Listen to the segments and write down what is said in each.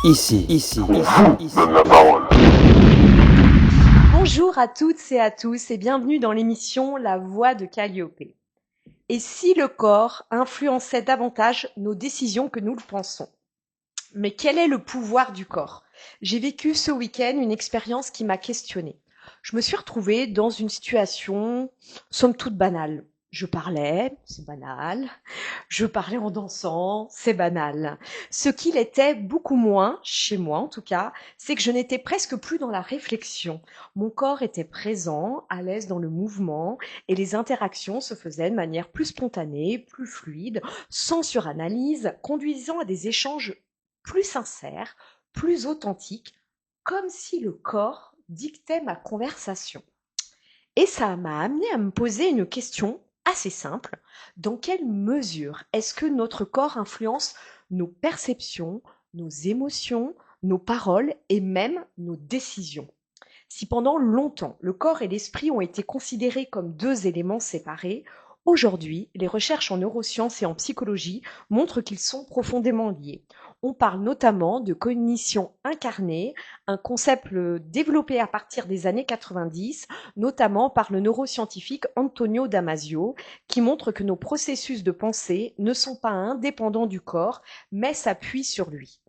Ici. Donne la parole. Bonjour à toutes et à tous et bienvenue dans l'émission La Voix de Calliope. Et si le corps influençait davantage nos décisions que nous le pensons? Mais quel est le pouvoir du corps? J'ai vécu ce week-end une expérience qui m'a questionnée. Je me suis retrouvée dans une situation somme toute banale. Je parlais, c'est banal. Je parlais en dansant, c'est banal. Ce qu'il était beaucoup moins, chez moi en tout cas, c'est que je n'étais presque plus dans la réflexion. Mon corps était présent, à l'aise dans le mouvement, et les interactions se faisaient de manière plus spontanée, plus fluide, sans suranalyse, conduisant à des échanges plus sincères, plus authentiques, comme si le corps dictait ma conversation. Et ça m'a amené à me poser une question assez simple. Dans quelle mesure est-ce que notre corps influence nos perceptions, nos émotions, nos paroles et même nos décisions? Si pendant longtemps le corps et l'esprit ont été considérés comme deux éléments séparés, aujourd'hui les recherches en neurosciences et en psychologie montrent qu'ils sont profondément liés. On parle notamment de cognition incarnée, un concept développé à partir des années 90, notamment par le neuroscientifique Antonio Damasio, qui montre que nos processus de pensée ne sont pas indépendants du corps, mais s'appuient sur lui.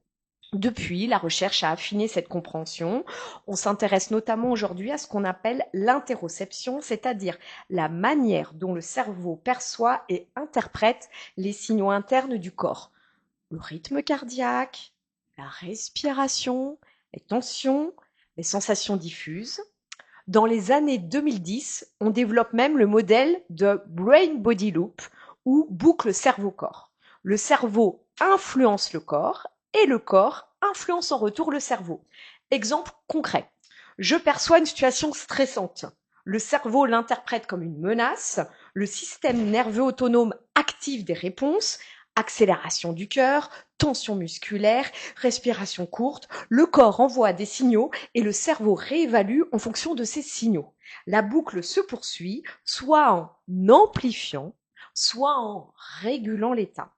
Depuis, la recherche a affiné cette compréhension. On s'intéresse notamment aujourd'hui à ce qu'on appelle l'interoception, c'est-à-dire la manière dont le cerveau perçoit et interprète les signaux internes du corps. Le rythme cardiaque, la respiration, les tensions, les sensations diffuses. Dans les années 2010, on développe même le modèle de Brain Body Loop ou boucle cerveau-corps. Le cerveau influence le corps et le corps influence en retour le cerveau. Exemple concret. Je perçois une situation stressante. Le cerveau l'interprète comme une menace. Le système nerveux autonome active des réponses. Accélération du cœur, tension musculaire, respiration courte. Le corps envoie des signaux et le cerveau réévalue en fonction de ces signaux. La boucle se poursuit, soit en amplifiant, soit en régulant l'état.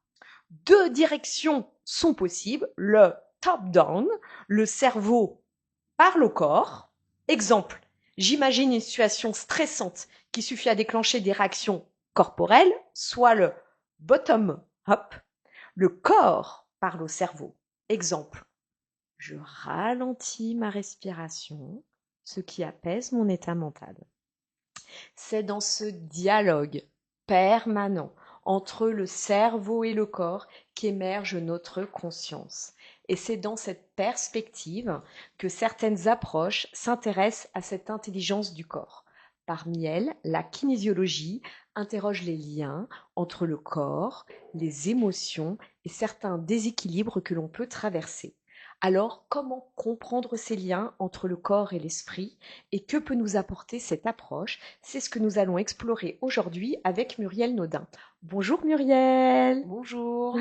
Deux directions sont possibles. Le top-down, le cerveau parle au corps. Exemple, j'imagine une situation stressante qui suffit à déclencher des réactions corporelles, soit le bottom-up, le corps parle au cerveau. Exemple, je ralentis ma respiration, ce qui apaise mon état mental. C'est dans ce dialogue permanent entre le cerveau et le corps qu'émerge notre conscience. Et c'est dans cette perspective que certaines approches s'intéressent à cette intelligence du corps. Parmi elles, la kinésiologie interroge les liens entre le corps, les émotions et certains déséquilibres que l'on peut traverser. Alors, comment comprendre ces liens entre le corps et l'esprit et que peut nous apporter cette approche? C'est ce que nous allons explorer aujourd'hui avec Muriel Naudin. Bonjour Muriel. Bonjour.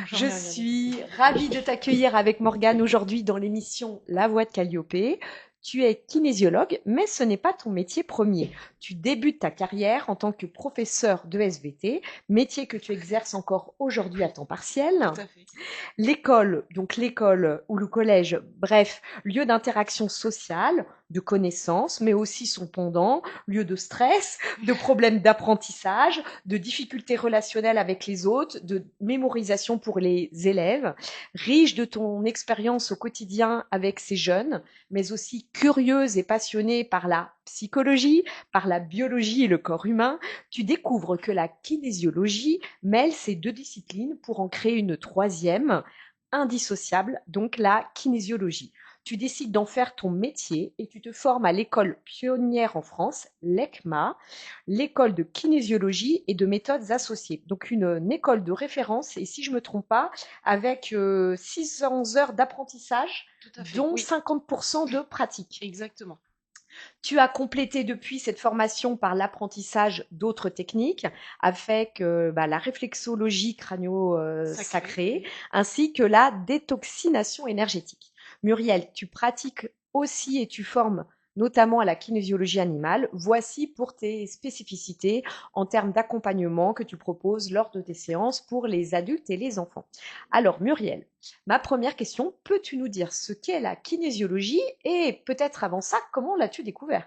Je suis ravie de t'accueillir avec Morgane aujourd'hui dans l'émission La Voix de Calliope. Tu es kinésiologue, mais ce n'est pas ton métier premier. Tu débutes ta carrière en tant que professeur de SVT, métier que tu exerces encore aujourd'hui à temps partiel. Tout à fait. L'école, donc l'école ou le collège, bref, lieu d'interaction sociale, de connaissances, mais aussi son pendant, lieu de stress, de problèmes d'apprentissage, de difficultés relationnelles avec les autres, de mémorisation pour les élèves, riche de ton expérience au quotidien avec ces jeunes, mais aussi curieuse et passionnée par la psychologie, par la biologie et le corps humain, tu découvres que la kinésiologie mêle ces deux disciplines pour en créer une troisième, indissociable, donc la kinésiologie. Tu décides d'en faire ton métier et tu te formes à l'école pionnière en France, l'ECMA, l'école de kinésiologie et de méthodes associées. Donc une école de référence et si je ne me trompe pas, avec 600 heures d'apprentissage, Tout à fait. dont Oui, 50% de pratique. exactement. Tu as complété depuis cette formation par l'apprentissage d'autres techniques avec la réflexologie crânio-sacrée ainsi que la détoxination énergétique. Muriel, tu pratiques aussi et tu formes notamment à la kinésiologie animale. Voici pour tes spécificités en termes d'accompagnement que tu proposes lors de tes séances pour les adultes et les enfants. Alors Muriel, ma première question, peux-tu nous dire ce qu'est la kinésiologie et peut-être avant ça, comment l'as-tu découvert?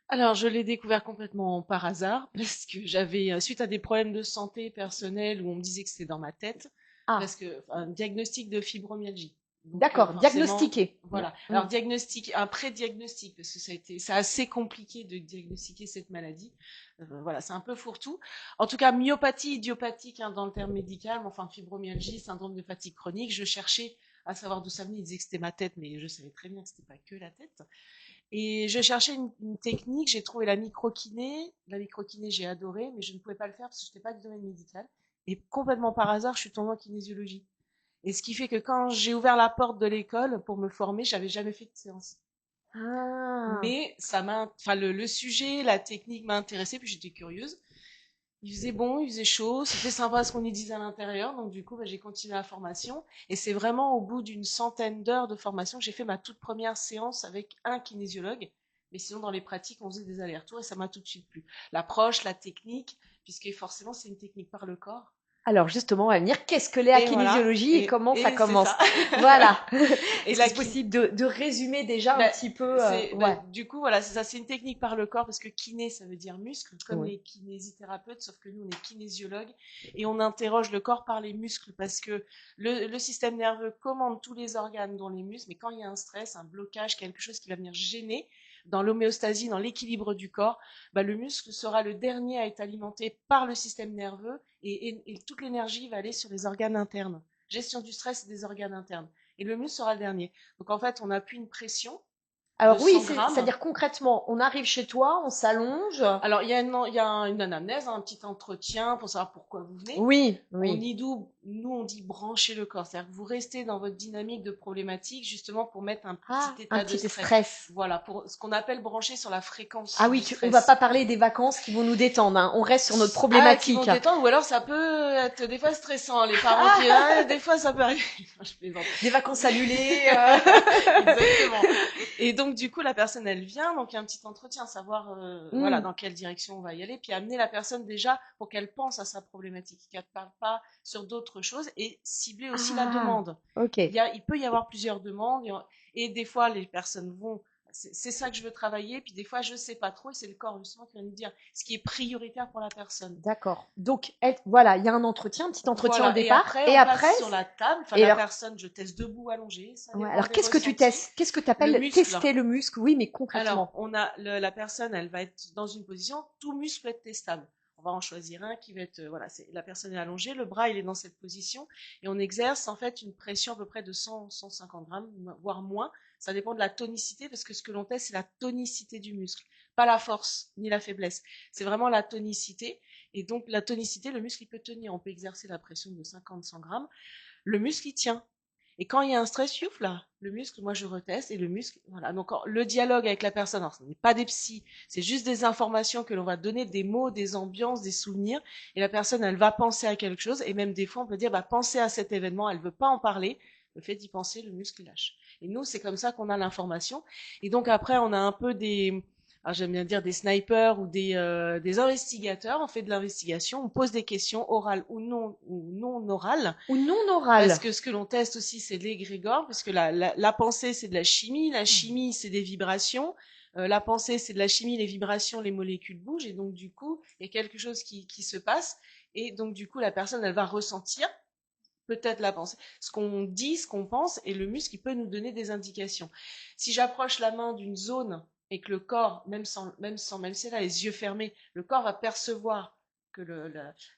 Alors, je l'ai découvert complètement par hasard parce que j'avais, suite à des problèmes de santé personnelle où on me disait que c'était dans ma tête, Ah, parce que un diagnostic de fibromyalgie. Donc, d'accord, forcément, diagnostiqué. voilà. Mm. Alors, diagnostic, un pré-diagnostic, parce que c'est assez compliqué de diagnostiquer cette maladie. Voilà, c'est un peu fourre-tout. En tout cas, myopathie idiopathique, hein, dans le terme médical, mais enfin, fibromyalgie, syndrome de fatigue chronique. Je cherchais à savoir d'où ça venait. Ils disaient que c'était ma tête, mais je savais très bien que c'était pas que la tête. Et je cherchais une technique, j'ai trouvé la microkiné. La microkiné, j'ai adoré, mais je ne pouvais pas le faire parce que je n'étais pas du domaine médical. Et complètement par hasard, je suis tombée en kinésiologie. Et ce qui fait que quand j'ai ouvert la porte de l'école pour me former, j'avais jamais fait de séance. Ah. Mais ça m'a, enfin, le sujet, la technique m'a intéressée, puis j'étais curieuse. Il faisait bon, il faisait chaud, c'était sympa ce qu'on y disait à l'intérieur, donc du coup, bah, j'ai continué la formation. Et c'est vraiment au bout d'une centaine d'heures de formation que j'ai fait ma toute première séance avec un kinésiologue. Mais sinon, dans les pratiques, on faisait des allers-retours et ça m'a tout de suite plu. L'approche, la technique, puisque forcément, c'est une technique par le corps. Alors justement, on va venir, qu'est-ce que l'est la Et voilà, kinésiologie et comment ça et c'est commence? ça. Voilà. Et Est-ce que la c'est kiné, possible de résumer déjà un bah, petit peu ouais. du coup, voilà, c'est ça, c'est une technique par le corps parce que kiné, ça veut dire muscle, comme Ouais. les kinésithérapeutes, sauf que nous, on est kinésiologue et on interroge le corps par les muscles parce que le système nerveux commande tous les organes, dont les muscles, mais quand il y a un stress, un blocage, quelque chose qui va venir gêner dans l'homéostasie, dans l'équilibre du corps, bah, le muscle sera le dernier à être alimenté par le système nerveux et toute l'énergie va aller sur les organes internes. Gestion du stress des organes internes. Et le muscle sera le dernier. Donc en fait, on appuie une pression de Alors oui, 100 grammes. c'est-à-dire concrètement, on arrive chez toi, on s'allonge. Alors il y a une anamnèse, un petit entretien pour savoir pourquoi vous venez. Oui, On oui. y doit, nous on dit brancher le corps, c'est-à-dire que vous restez dans votre dynamique de problématique justement pour mettre un petit Ah, un état de petit stress. stress. Voilà, pour ce qu'on appelle brancher sur la Ah fréquence oui, du on va stress. pas parler des vacances qui vont nous détendre, hein. On reste sur notre Ah, qui vont problématique. détendre, ou alors ça peut être des fois stressant, les parents qui, Ah, ah, des fois ça peut arriver. Non, je plaisante. des vacances annulées. Exactement. Et donc, du coup, la personne, elle vient, donc il y a un petit entretien, savoir voilà, Hmm. dans quelle direction on va y aller, puis amener la personne déjà pour qu'elle pense à sa problématique, qu'elle ne parle pas sur d'autres choses, et cibler aussi la Ah, demande. ok. Il peut y avoir plusieurs demandes, et des fois, les personnes vont, c'est ça que je veux travailler, puis des fois, je sais pas trop, et c'est le corps justement qui va nous dire ce qui est prioritaire pour la personne. D'accord. Donc, voilà, il y a un entretien, un petit entretien au Voilà, et départ. après, Et on après, passe sur la table, enfin, et la alors, personne, je teste debout, allongé, ça ouais, dépend alors des qu'est-ce que tu ressentis. testes? Qu'est-ce que tu Le appelles muscle, tester le muscle? Oui, mais alors, concrètement. on a la personne, elle va être dans une position, tout muscle peut être testable. On va en choisir un qui va être, voilà, la personne est allongée, le bras il est dans cette position, et on exerce en fait une pression à peu près de 100, 150 grammes, voire moins. Ça dépend de la tonicité, parce que ce que l'on teste, c'est la tonicité du muscle, pas la force ni la faiblesse. C'est vraiment la tonicité, et donc la tonicité, le muscle il peut tenir. On peut exercer la pression de 50, 100 grammes. Le muscle il tient. Et quand il y a un stress, youf là, le muscle, moi je reteste et le muscle, voilà. Donc le dialogue avec la personne, alors ce n'est pas des psys, c'est juste des informations que l'on va donner, des mots, des ambiances, des souvenirs, et la personne, elle va penser à quelque chose, et même des fois on peut dire, bah pensez à cet événement, elle veut pas en parler, le fait d'y penser, le muscle il lâche. Et nous, c'est comme ça qu'on a l'information. Et donc après, on a un peu des, alors j'aime bien dire des snipers ou des investigateurs, on fait de l'investigation, on pose des questions orales ou non orales, Ou non parce oral. que ce que l'on teste aussi, c'est l'égrégore, parce que la pensée, c'est de la chimie, c'est des vibrations. La pensée, c'est de la chimie, les vibrations, les molécules bougent, et donc du coup, il y a quelque chose qui se passe, et donc du coup, la personne, elle va ressentir peut-être la pensée, ce qu'on dit, ce qu'on pense, et le muscle, il peut nous donner des indications. Si j'approche la main d'une zone et que le corps, même si elle a les yeux fermés, le corps va percevoir que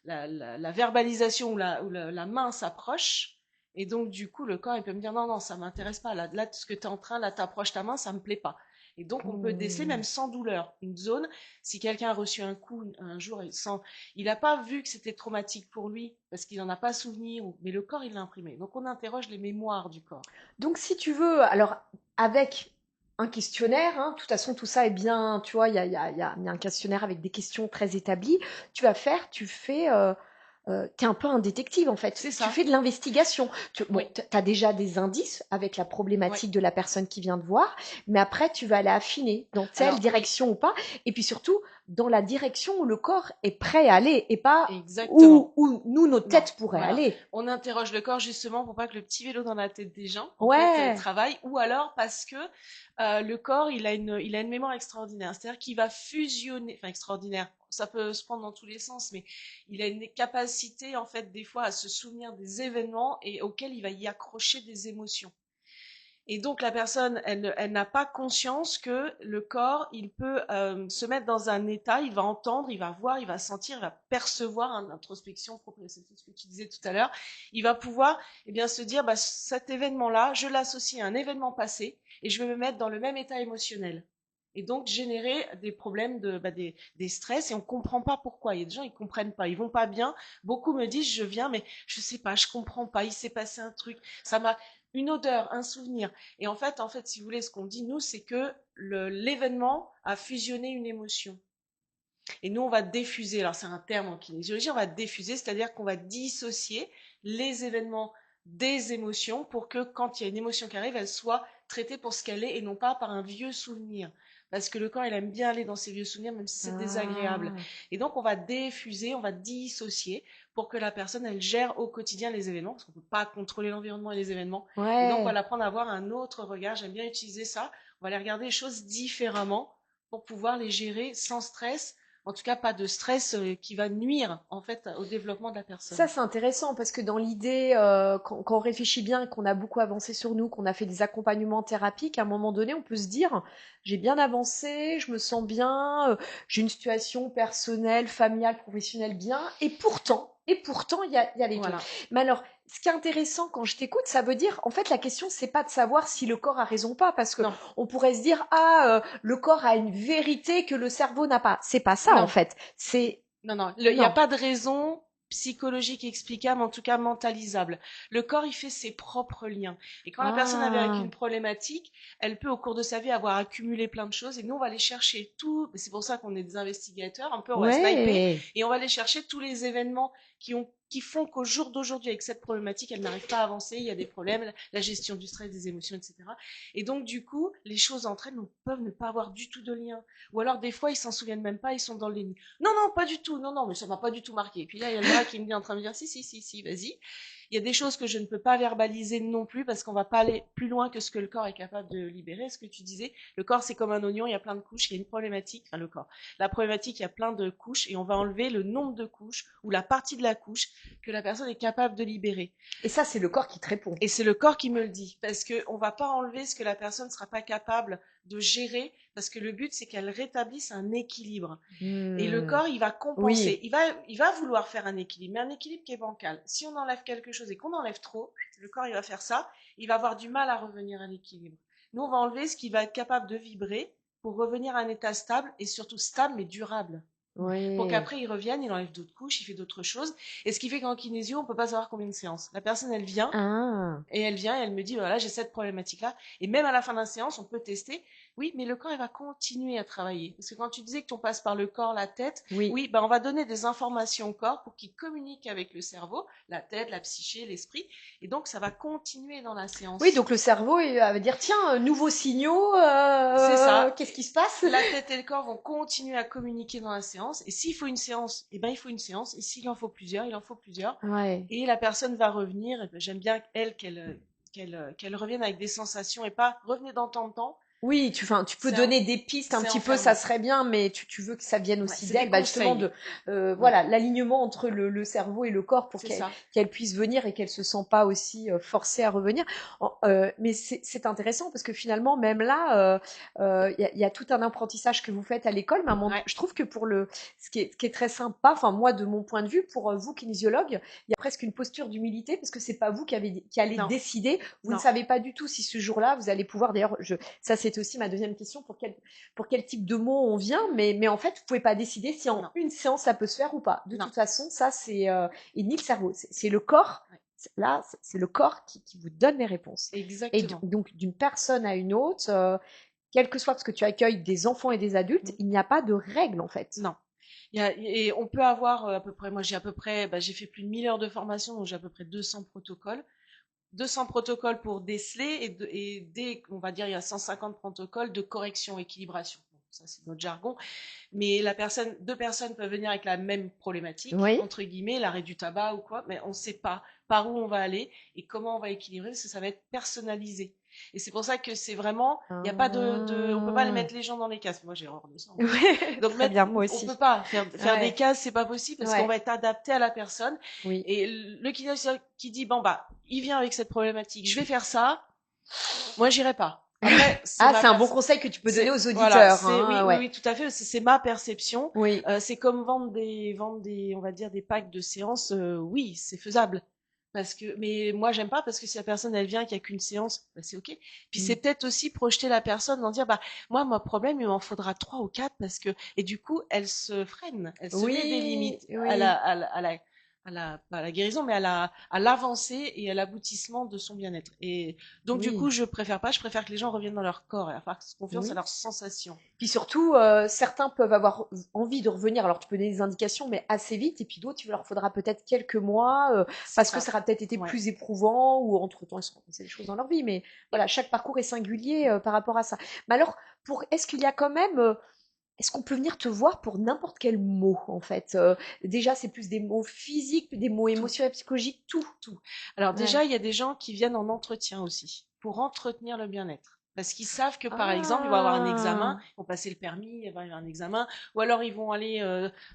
la verbalisation ou la main s'approche, et donc du coup, le corps, il peut me dire non, non, ça m'intéresse pas, là, ce que tu es en train, là, t'approches ta main, ça me plaît pas. Et donc, on peut déceler Hmm. même sans douleur une zone. Si quelqu'un a reçu un coup un jour et sans il n'a pas vu que c'était traumatique pour lui parce qu'il n'en a pas souvenir, mais le corps, il l'a imprimé. Donc on interroge les mémoires du corps. Donc, si tu veux, alors, avec un questionnaire, hein, de toute façon, tout ça est bien, tu vois, il y a un questionnaire avec des questions très établies. Tu fais tu es un peu un détective en fait. C'est Tu ça. fais de l'investigation. Bon, Oui. tu as déjà des indices avec la Oui. problématique de la personne qui vient te voir, mais après tu vas aller affiner dans telle Alors, oui, direction ou pas, et puis surtout dans la direction où le corps est prêt à aller et pas exactement. où nous, notre Non, tête pourrait voilà. aller. On interroge le corps justement pour pas que le petit vélo dans la tête des gens, en fait, Ouais, travaille, ou alors parce que le corps, il a une mémoire extraordinaire. C'est-à-dire qu'il va fusionner, enfin extraordinaire, ça peut se prendre dans tous les sens, mais il a une capacité, en fait, des fois, à se souvenir des événements et auxquels il va y accrocher des émotions. Et donc la personne, elle n'a pas conscience que le corps, il peut se mettre dans un état, il va entendre, il va voir, il va sentir, il va percevoir, hein, introspection, proprioception, ce que tu disais tout à l'heure. Il va pouvoir eh bien, se dire, bah, cet événement-là, je l'associe à un événement passé et je vais me mettre dans le même état émotionnel. Et donc générer des problèmes, des stress, et on comprend pas pourquoi. Il y a des gens, ils comprennent pas, ils vont pas bien. Beaucoup me disent, je viens, mais je sais pas, je comprends pas, il s'est passé un truc, ça m'a une odeur, un souvenir. Et en fait, si vous voulez, ce qu'on dit, nous, c'est que l'événement a fusionné une émotion. Et nous, on va diffuser, alors c'est un terme en kinésiologie, on va diffuser, c'est-à-dire qu'on va dissocier les événements des émotions pour que quand il y a une émotion qui arrive, elle soit traitée pour ce qu'elle est et non pas par un vieux souvenir. Parce que le corps, il aime bien aller dans ses vieux souvenirs, même si c'est désagréable. ah, Et donc, on va diffuser, on va dissocier pour que la personne, elle gère au quotidien les événements, parce qu'on ne peut pas contrôler l'environnement et les événements. Et donc, on va ouais. l'apprendre à avoir un autre regard. J'aime bien utiliser ça. On va aller regarder les choses différemment pour pouvoir les gérer sans stress, en tout cas pas de stress qui va nuire en fait au développement de la Ça, personne. c'est intéressant parce que dans l'idée, quand on réfléchit bien, qu'on a beaucoup avancé sur nous, qu'on a fait des accompagnements thérapiques, à un moment donné, on peut se dire, j'ai bien avancé, je me sens bien, j'ai une situation personnelle, familiale, professionnelle bien, et pourtant, il y a les trucs. Voilà. Mais alors, ce qui est intéressant quand je t'écoute, ça veut dire, en fait, la question, c'est pas de savoir si le corps a raison ou pas, parce que Non, on pourrait se dire, le corps a une vérité que le cerveau n'a pas. C'est pas ça, en non, fait. C'est, non, non. Il n'y a non. pas de raison psychologique explicable, en tout cas mentalisable. Le corps, il fait ses propres liens. Et quand la personne avait avec Ah. une problématique, elle peut au cours de sa vie avoir accumulé plein de choses. Et nous, on va aller chercher tout. C'est pour ça qu'on est des investigateurs. Un peu, on va sniper Ouais. et on va aller chercher tous les événements qui font qu'au jour d'aujourd'hui, avec cette problématique, elle n'arrive pas à avancer. Il y a des problèmes, la gestion du stress, des émotions, etc. Et donc, du coup, les choses entre elles peuvent ne pas avoir du tout de lien. Ou alors, des fois, ils s'en souviennent même pas, ils sont dans le déni. Non, non, pas du tout. Non, non, mais ça m'a pas du tout marqué. Et puis là, il y a le bras qui me dit en train de me dire, si, si, si, si, vas-y. Il y a des choses que je ne peux pas verbaliser non plus parce qu'on va pas aller plus loin que ce que le corps est capable de libérer. Ce que tu disais, le corps c'est comme un oignon, il y a plein de couches, il y a une problématique, enfin le corps. La problématique, il y a plein de couches et on va enlever le nombre de couches ou la partie de la couche que la personne est capable de libérer. Et ça, c'est le corps qui te répond. Et c'est le corps qui me le dit, parce qu'on ne va pas enlever ce que la personne ne sera pas capable de gérer, parce que le but, c'est qu'elle rétablisse un équilibre. Et le Hmm. corps, il va compenser, Oui. il va vouloir faire un équilibre, mais un équilibre qui est bancal. Si on enlève quelque chose et qu'on enlève trop, le corps, il va faire ça, il va avoir du mal à revenir à l'équilibre. Nous, on va enlever ce qui va être capable de vibrer pour revenir à un état stable, et surtout stable, mais durable. Pour Oui. qu'après il revienne, il enlève d'autres couches, il fait d'autres choses. Et ce qui fait qu'en kinésio, on peut pas savoir combien de séances. La personne, elle vient, Ah. et elle vient et elle me dit, voilà, j'ai cette problématique-là. Et même à la fin d'un séance, on peut tester. Oui, mais le corps, il va continuer à travailler. Parce que quand tu disais que on passe par le corps, la tête, Oui. oui, ben on va donner des informations au corps pour qu'il communique avec le cerveau, la tête, la psyché, l'esprit. Et donc, ça va continuer dans la Oui, séance. donc le cerveau, il va dire, tiens, nouveaux signaux, C'est ça. qu'est-ce qui se passe? La tête et le corps vont continuer à communiquer dans la séance. Et s'il faut une séance, eh ben, il faut une séance. Et s'il en faut plusieurs, il en faut plusieurs. Ouais. Et la personne va revenir. Et ben, j'aime bien, elle, qu'elle revienne avec des sensations et pas revenez dans tant de temps. Oui, enfin, tu peux C'est donner des pistes un c'est petit peu, ça enfermant. serait bien, mais tu veux que ça vienne Ouais, aussi c'est des d'elle, bah justement conseils. de Ouais, voilà l'alignement entre le cerveau et le corps pour c'est qu'elle ça. qu'elle puisse venir et qu'elle se sent pas aussi forcée à revenir. Mais c'est intéressant parce que finalement même là il y a tout un apprentissage que vous faites à l'école, mais Ouais, je trouve que pour le ce qui est très sympa, enfin moi de mon point de vue, pour vous kinésiologues, il y a presque une posture d'humilité parce que c'est pas vous qui allez non, décider, vous ne non, savez pas du tout si ce jour-là vous allez pouvoir d'ailleurs ça, c'était aussi ma deuxième question, pour quel type de mots on vient, mais en fait, vous pouvez pas décider si en non, une séance ça peut se faire ou pas. De non. toute façon, ça, et ni le cerveau, c'est le corps. Ouais, Là, c'est le corps qui vous donne les réponses. Et exactement. donc, d'une personne à une autre, quel que soit, parce que tu accueilles des enfants et des adultes, Mhm. il n'y a pas de règle en fait. Non. Et on peut avoir à peu près, moi j'ai à peu près, j'ai fait plus de 1000 heures de formation, donc j'ai à peu près 200 protocoles. 200 protocoles pour déceler et dès, on va dire, il y a 150 protocoles de correction, équilibration. Bon, ça, c'est notre jargon. Mais deux personnes peuvent venir avec la même problématique, Oui. entre guillemets, l'arrêt du tabac ou quoi, mais on ne sait pas par où on va aller et comment on va équilibrer, parce que ça va être personnalisé. Et c'est pour ça que c'est vraiment, il y a pas on peut pas les Ah. mettre les gens dans les cases. Moi, j'ai horreur de ça. Ouais, Donc très bien, moi on aussi. peut pas faire des Ouais, cases, c'est pas possible parce qu'on ouais, va être adapté à la personne. oui. Et le kinésiologue qui dit bon il vient avec cette problématique, je vais faire ça. Moi, j'irai pas. Après, c'est Ah, ma c'est un bon personne. conseil que tu peux donner aux Voilà, auditeurs, hein, oui, ouais. oui, tout à fait. C'est ma perception. Oui, C'est comme vendre des, on va dire des packs de séances. Oui, c'est faisable. Mais moi j'aime pas parce que si la personne elle vient qu'il y a qu'une séance, c'est ok. Puis c'est mm. peut-être aussi projeter la personne en dire moi mon problème il m'en faudra 3 ou 4 parce que et du coup elle se freine, elle se met des Oui, limites oui, pas à la guérison mais à l'avancée et à l'aboutissement de son bien-être. Et donc du coup oui, je préfère que les gens reviennent dans leur corps et à faire confiance à oui. leurs sensations. Puis surtout, certains peuvent avoir envie de revenir, alors tu peux donner des indications, mais assez vite, et puis d'autres, il leur faudra peut-être quelques mois, C'est parce que ça. ça aura peut-être été Ouais. plus éprouvant, ou entre-temps, ils se sont passé des choses dans leur vie, mais voilà, chaque parcours est singulier par rapport à ça. Mais alors, est-ce qu'il y a quand même, est-ce qu'on peut venir te voir pour n'importe quel mot, en fait? Déjà, c'est plus des mots physiques, des mots Tout, émotionnels, psychologiques, tout. tout. Alors Ouais. déjà, il y a des gens qui viennent en entretien aussi, pour entretenir le bien-être. Parce qu'ils savent que, par exemple, ils vont avoir un examen, Ah! ils vont passer le permis, il va y avoir un examen, ou alors ils vont aller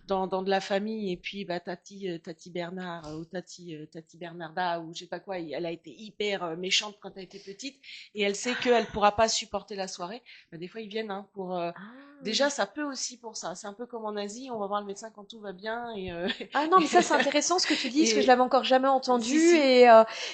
dans de la famille, et puis Tati Bernard, ou Tati Bernarda, ou je sais pas quoi, elle a été hyper méchante quand elle était petite, et elle sait qu'elle pourra pas supporter la soirée. Des fois, ils viennent pour... Déjà, Ah! ça peut aussi pour ça. C'est un peu comme en Asie, on va voir le médecin quand tout va bien, Ah non, mais ça c'est intéressant ce que tu dis, parce que je et l'avais encore jamais si, entendu si, et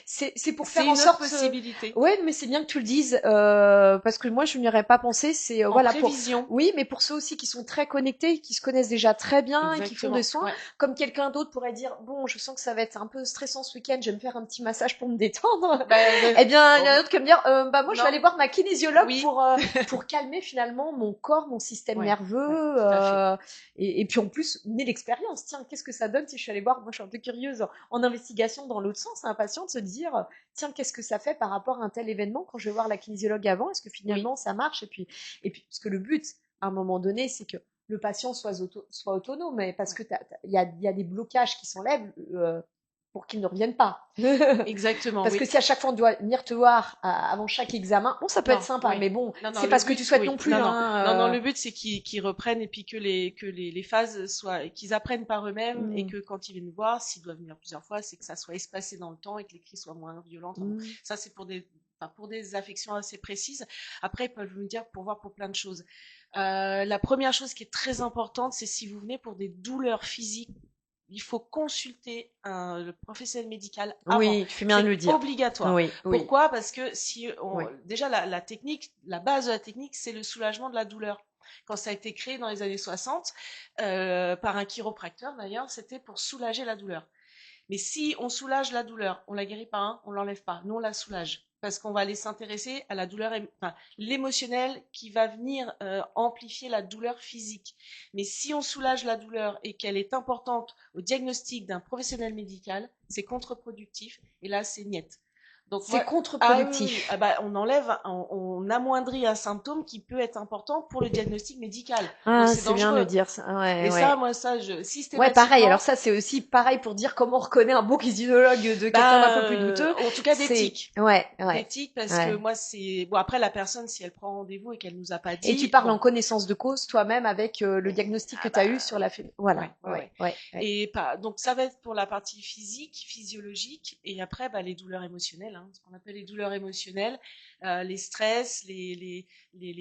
c'est pour faire c'est en une autre sorte. possibilité. Ouais, mais c'est bien que tu le dises parce que moi je n'y aurais pas pensé. C'est En voilà pour prévision. oui, mais pour ceux aussi qui sont très connectés, qui se connaissent déjà très bien et qui font des Exactement. soins, Ouais. comme quelqu'un d'autre pourrait dire bon, je sens que ça va être un peu stressant ce week-end, je vais me faire un petit massage pour me détendre. Eh bien, il y en a d'autres qui vont me dire bah moi je vais non. aller voir ma kinésiologue Oui. pour calmer finalement mon corps, mon système Ouais. Ouais. nerveux. Tout à fait. Et puis en plus, mener l'expérience. Tiens, qu'est-ce que ça donne si je suis allée voir, moi je suis un peu curieuse en investigation dans l'autre sens, un patient de se dire, tiens, qu'est-ce que ça fait par rapport à un tel événement quand je vais voir la kinésiologue avant, est-ce que Oui. finalement ça marche parce que le but, à un moment donné, c'est que le patient soit autonome, mais parce Ouais. que il y a des blocages qui s'enlèvent pour qu'ils ne reviennent pas. Exactement. Parce que Oui. si à chaque fois on doit venir te voir avant chaque examen, bon, ça peut être Non. sympa, Oui. mais bon, Non, non. c'est Le pas ce que tu but, souhaites oui. non plus, Non, non. Non, non. hein. Le but, c'est qu'ils reprennent et puis que les phases soient, qu'ils apprennent par eux-mêmes et Mm, que quand ils viennent voir, s'ils doivent venir plusieurs fois, c'est que ça soit espacé dans le temps et que les cris soient moins violents. Enfin, bon, mm. ça, c'est pour des affections assez précises. Après, ils peuvent me dire pour voir pour plein de choses. La première chose qui est très importante, c'est si vous venez pour des douleurs physiques, il faut consulter le professionnel médical avant. Oui, tu fais bien de C'est le dire. obligatoire. Oui, oui, Pourquoi? Parce que oui. déjà la technique, la base de la technique, c'est le soulagement de la douleur. Quand ça a été créé dans les années 60, par un chiropracteur d'ailleurs, c'était pour soulager la douleur. Mais si on soulage la douleur, on la guérit pas, hein, on l'enlève pas, nous on la soulage. Parce qu'on va aller s'intéresser à la douleur, enfin, l'émotionnel qui va venir amplifier la douleur physique. Mais si on soulage la douleur et qu'elle est importante au diagnostic d'un professionnel médical, c'est contre-productif et là c'est niet. Donc C'est moi, ah oui, oui, contre-productif. on enlève, on amoindrit un symptôme qui peut être important pour le diagnostic médical. Donc Ah, c'est c'est bien de le dangereux. dire, ça. Ouais, Et ça, ouais. moi, Ouais, pareil. Alors systématiquement, ça, c'est aussi pareil pour dire comment on reconnaît un bon kinésiologue de quelqu'un d'un peu plus douteux. En tout cas C'est, d'éthique. ouais, ouais, D'éthique parce que ouais. moi c'est bon après la personne si elle prend rendez-vous et qu'elle nous a pas Et tu dit parles bon en connaissance de cause toi-même avec le diagnostic que ah tu as eu sur la... ouais Voilà, ouais ouais, ouais ouais, ouais. et pas donc ça va être pour la partie physique physiologique et après les douleurs émotionnelles hein, ce qu'on appelle les douleurs émotionnelles les stress les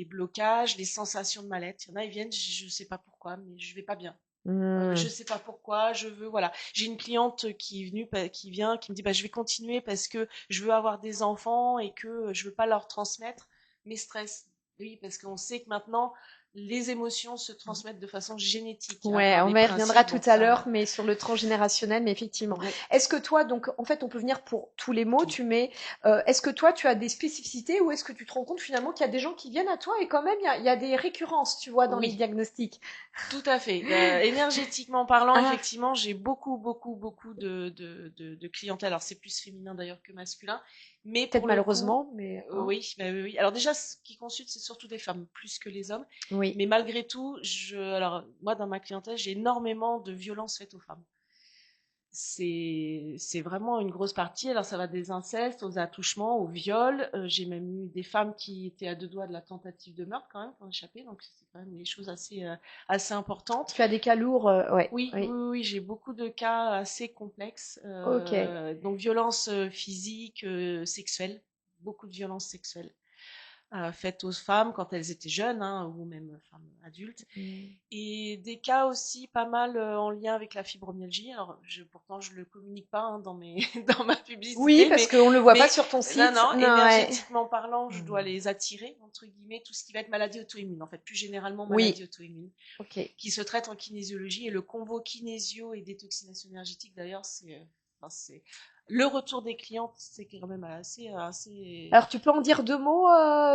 blocages les sensations de mal-être il y en a ils viennent je sais pas pourquoi mais je vais pas bien. Je Hmm. sais pas pourquoi, je veux, voilà. J'ai une cliente qui est venue, qui vient, qui me dit, je vais continuer parce que je veux avoir des enfants et que je veux pas leur transmettre mes stress. Oui, parce qu'on sait que maintenant, les émotions se transmettent de façon génétique, hein, Ouais, par on des y reviendra principes, tout donc à ça, l'heure, mais sur le transgénérationnel, mais effectivement. ouais. Est-ce que toi, donc, en fait, on peut venir pour tous les mots, Tout. est-ce que toi, tu as des spécificités ou est-ce que tu te rends compte finalement qu'il y a des gens qui viennent à toi et quand même, il y a des récurrences, tu vois, dans les Oui, diagnostics? tout à fait. Énergétiquement parlant, Ah, effectivement, j'ai beaucoup de clientèle. Alors, c'est plus féminin d'ailleurs que masculin. Mais peut-être pour le coup, malheureusement, mais hein, oui, bah oui, oui. Alors déjà, ce qui consulte, c'est surtout des femmes, plus que les hommes. oui. Mais malgré tout, alors, moi, dans ma clientèle, j'ai énormément de violences faites aux femmes. C'est vraiment une grosse partie. Alors, ça va des incestes aux attouchements, aux viols. J'ai même eu des femmes qui étaient à deux doigts de la tentative de meurtre quand même, pour échapper. Donc, c'est quand même des choses assez importantes. Tu as des cas lourds, ouais, Oui, oui, oui. oui, j'ai beaucoup de cas assez complexes. Ok. Donc, violences physiques, sexuelles, beaucoup de violences sexuelles faites aux femmes quand elles étaient jeunes, hein, ou même femmes adultes. Mm. Et des cas aussi pas mal en lien avec la fibromyalgie. Alors, pourtant, je le communique pas hein, dans dans ma Oui, publicité, parce qu'on le voit pas mais sur ton non, site. non, Non, ouais. énergétiquement parlant, je dois Mm. les attirer, entre guillemets, tout ce qui va être maladie auto-immune, en fait, plus généralement maladie Oui, auto-immune, ok. qui se traite en kinésiologie. Et le combo kinésio et détoxination énergétique, d'ailleurs, enfin, c'est le retour des clientes, c'est quand même assez Alors, tu peux en dire deux mots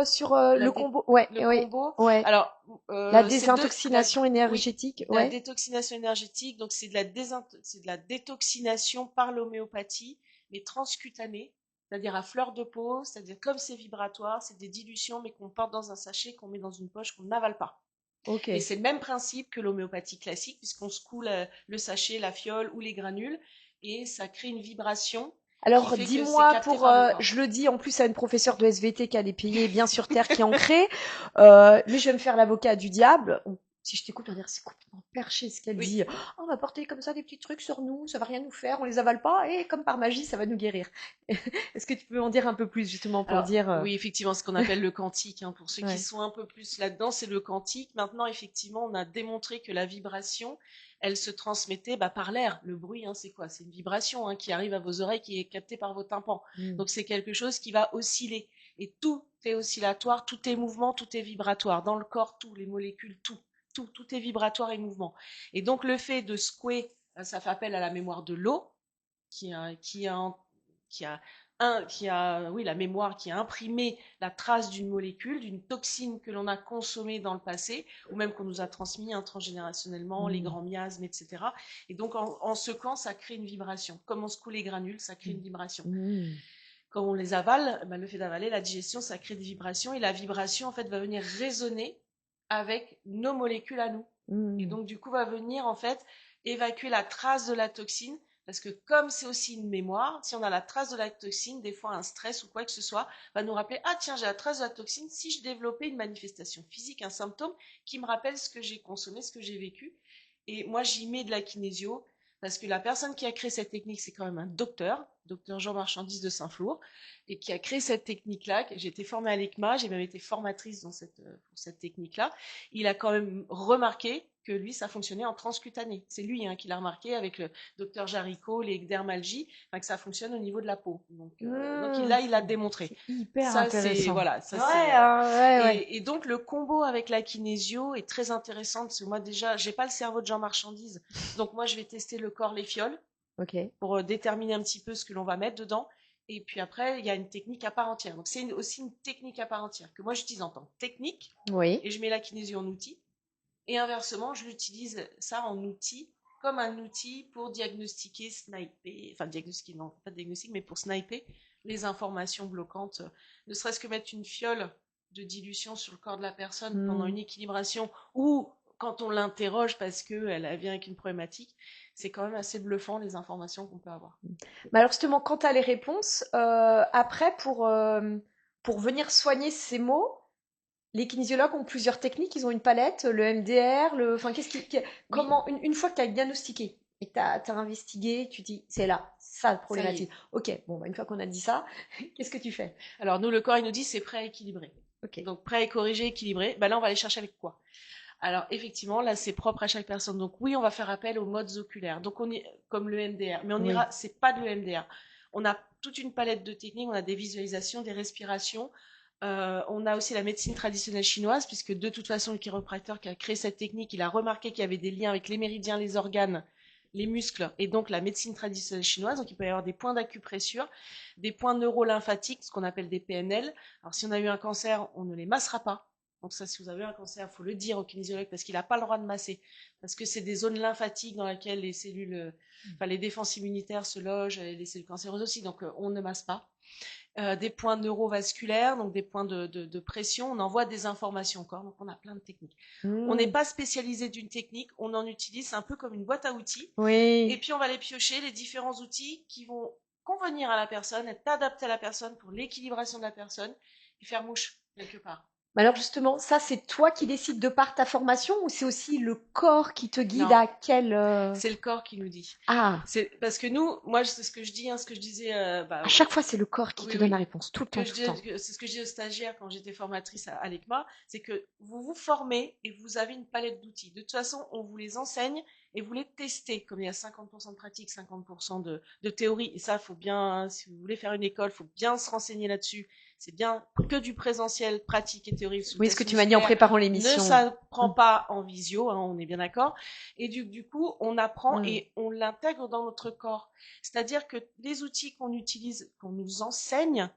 sur la le dé- combo? Ouais, le oui, combo. ouais. Alors, La la, désintoxination oui, énergétique, la ouais. détoxination énergétique, donc c'est de la détoxination par l'homéopathie, mais transcutanée, c'est-à-dire à fleur de peau, c'est-à-dire comme c'est vibratoire, c'est des dilutions, mais qu'on porte dans un sachet, qu'on met dans une poche, qu'on n'avale pas. Ok. Et c'est le même principe que l'homéopathie classique, puisqu'on secoue le sachet, la fiole ou les granules, et ça crée une vibration qui Alors, fait que c'est dis-moi, capté par le corps. je le dis en plus à une professeure de SVT qui a des payés bien sur terre qui est ancrée, mais je vais me faire l'avocat du diable. Si je t'écoute, on va dire c'est complètement perché ce qu'elle Oui. dit. Oh, on va porter comme ça des petits trucs sur nous, ça va rien nous faire, on les avale pas et comme par magie, ça va nous guérir. Est-ce que tu peux en dire un peu plus justement pour Alors, dire oui, effectivement, ce qu'on appelle le quantique, hein, pour ceux qui ouais. sont un peu plus là-dedans, c'est le quantique. Maintenant, effectivement, on a démontré que la vibration, elle se transmettait par l'air. Le bruit, hein, c'est quoi? C'est une vibration hein, qui arrive à vos oreilles, qui est captée par vos tympans. Mm. Donc, c'est quelque chose qui va osciller. Et tout est oscillatoire, tout est mouvement, tout est vibratoire. Dans le corps, tout, les molécules, tout est vibratoire et mouvement. Et donc, le fait de secouer, ça fait appel à la mémoire de l'eau, qui a oui, la mémoire qui a imprimé la trace d'une molécule, d'une toxine que l'on a consommée dans le passé, ou même qu'on nous a transmis hein, transgénérationnellement, les Mm. grands miasmes, etc. Et donc, en secouant, ça crée une vibration. Comme on secoue les granules, ça crée une vibration. Mm. Quand on les avale, le fait d'avaler, la digestion, ça crée des vibrations, et la vibration, en fait, va venir résonner avec nos molécules à nous. Et Mm. donc, du coup, va venir, en fait, évacuer la trace de la toxine. Parce que comme c'est aussi une mémoire, si on a la trace de la toxine, des fois un stress ou quoi que ce soit, va nous rappeler, ah tiens, j'ai la trace de la toxine, si je développais une manifestation physique, un symptôme qui me rappelle ce que j'ai consommé, ce que j'ai vécu. Et moi, j'y mets de la kinésio, parce que la personne qui a créé cette technique, c'est quand même un docteur Jean Marchandise de Saint-Flour, et qui a créé cette technique-là. J'ai été formée à l'ECMA, j'ai même été formatrice pour cette technique-là. Il a quand même remarqué que lui, ça fonctionnait en transcutané. C'est lui hein, qui l'a remarqué avec le docteur Jaricot, les dermalgies, enfin, que ça fonctionne au niveau de la peau. Donc Mm. là, il l'a démontré. C'est hyper Ça, c'est intéressant. voilà, ça Ouais, c'est ouais, ouais. et donc le combo avec la kinésio est très intéressant parce que moi déjà, j'ai pas le cerveau de Jean Marchandise, donc moi je vais tester le corps, les fioles Ok. pour déterminer un petit peu ce que l'on va mettre dedans. Et puis après, il y a une technique à part entière. Donc c'est aussi une technique à part entière que moi j'utilise en tant que technique Oui. et je mets la kinésio en outil. Et inversement, je l'utilise ça en outil comme un outil pour diagnostiquer, sniper, enfin diagnostiquer, non, pas diagnostic, mais pour sniper les informations bloquantes. Ne serait-ce que mettre une fiole de dilution sur le corps de la personne pendant Mm. une équilibration ou quand on l'interroge parce qu'elle vient avec une problématique, c'est quand même assez bluffant les informations qu'on peut avoir. Mais alors justement, quand tu as les réponses, après, pour venir soigner ces mots, les kinésiologues ont plusieurs techniques, ils ont une palette, le MDR, enfin, Oui, comment, une fois que tu as diagnostiqué et que tu as investigué, tu dis, c'est là, ça la ça y est. problématique. Ok, bon, une fois qu'on a dit ça, qu'est-ce que tu fais? Alors nous, le corps, il nous dit c'est prêt à équilibrer. Ok. Donc prêt à corriger, équilibrer. Là, on va aller chercher avec quoi? Alors effectivement, là c'est propre à chaque personne. Donc oui, on va faire appel aux modes oculaires. Donc on est comme le MDR, mais on Oui. ira, c'est pas de le MDR. On a toute une palette de techniques, on a des visualisations, des respirations, On a aussi la médecine traditionnelle chinoise, puisque de toute façon, le chiropracteur qui a créé cette technique, il a remarqué qu'il y avait des liens avec les méridiens, les organes, les muscles, et donc la médecine traditionnelle chinoise. Donc il peut y avoir des points d'acupressure, des points neuro-lymphatiques, ce qu'on appelle des PNL. Alors si on a eu un cancer, on ne les massera pas. Donc ça, si vous avez un cancer, il faut le dire au kinésiologue parce qu'il n'a pas le droit de masser, parce que c'est des zones lymphatiques dans lesquelles les cellules, enfin les défenses immunitaires se logent, et les cellules cancéreuses aussi, donc on ne masse pas. Des points neurovasculaires, donc des points de pression, on envoie des informations au corps, donc on a plein de techniques. On n'est pas spécialisé d'une technique, on en utilise, c'est un peu comme une boîte à outils, et puis on va les piocher, les différents outils qui vont convenir à la personne, être adaptés à la personne pour l'équilibration de la personne, et faire mouche quelque part. Alors justement, ça c'est toi qui décides de par ta formation ou c'est aussi le corps qui te guide Non. à quel... C'est le corps qui nous dit. Ah, C'est parce que nous, moi, c'est ce que je dis, ce que je disais. à chaque fois c'est le corps qui te donne la réponse, tout le temps, tout le temps. C'est ce que je dis aux stagiaires quand j'étais formatrice à l'ECMA, c'est que vous vous formez et vous avez une palette d'outils. De toute façon, on vous les enseigne et vous les testez. Comme il y a 50% de pratique, 50% de théorie, et ça, faut bien, si vous voulez faire une école, faut bien se renseigner là-dessus. C'est bien que du présentiel, pratique et théorie. Oui, ce que tu m'as dit en préparant l'émission. Ne s'apprend pas en visio, hein, on est bien d'accord. Et du coup, on apprend et on l'intègre dans notre corps. C'est-à-dire que les outils qu'on utilise, qu'on nous enseigne,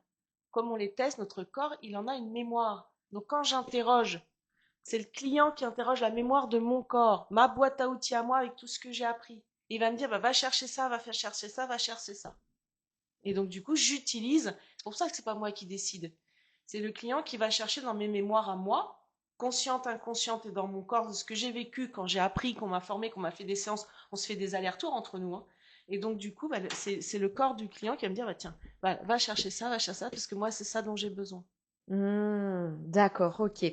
comme on les teste, notre corps, il en a une mémoire. Donc quand j'interroge, c'est le client qui interroge la mémoire de mon corps, ma boîte à outils à moi avec tout ce que j'ai appris. Il va me dire, bah, va chercher ça, va faire chercher ça, va chercher ça. Et donc, du coup, j'utilise. C'est pour ça que c'est pas moi qui décide. C'est le client qui va chercher dans mes mémoires à moi, consciente, inconsciente et dans mon corps de ce que j'ai vécu quand j'ai appris, qu'on m'a formé, qu'on m'a fait des séances. On se fait des allers-retours entre nous. Hein. Et donc, du coup, bah, c'est le corps du client qui va me dire, bah, tiens, bah, va chercher ça, parce que moi, c'est ça dont j'ai besoin. D'accord, ok.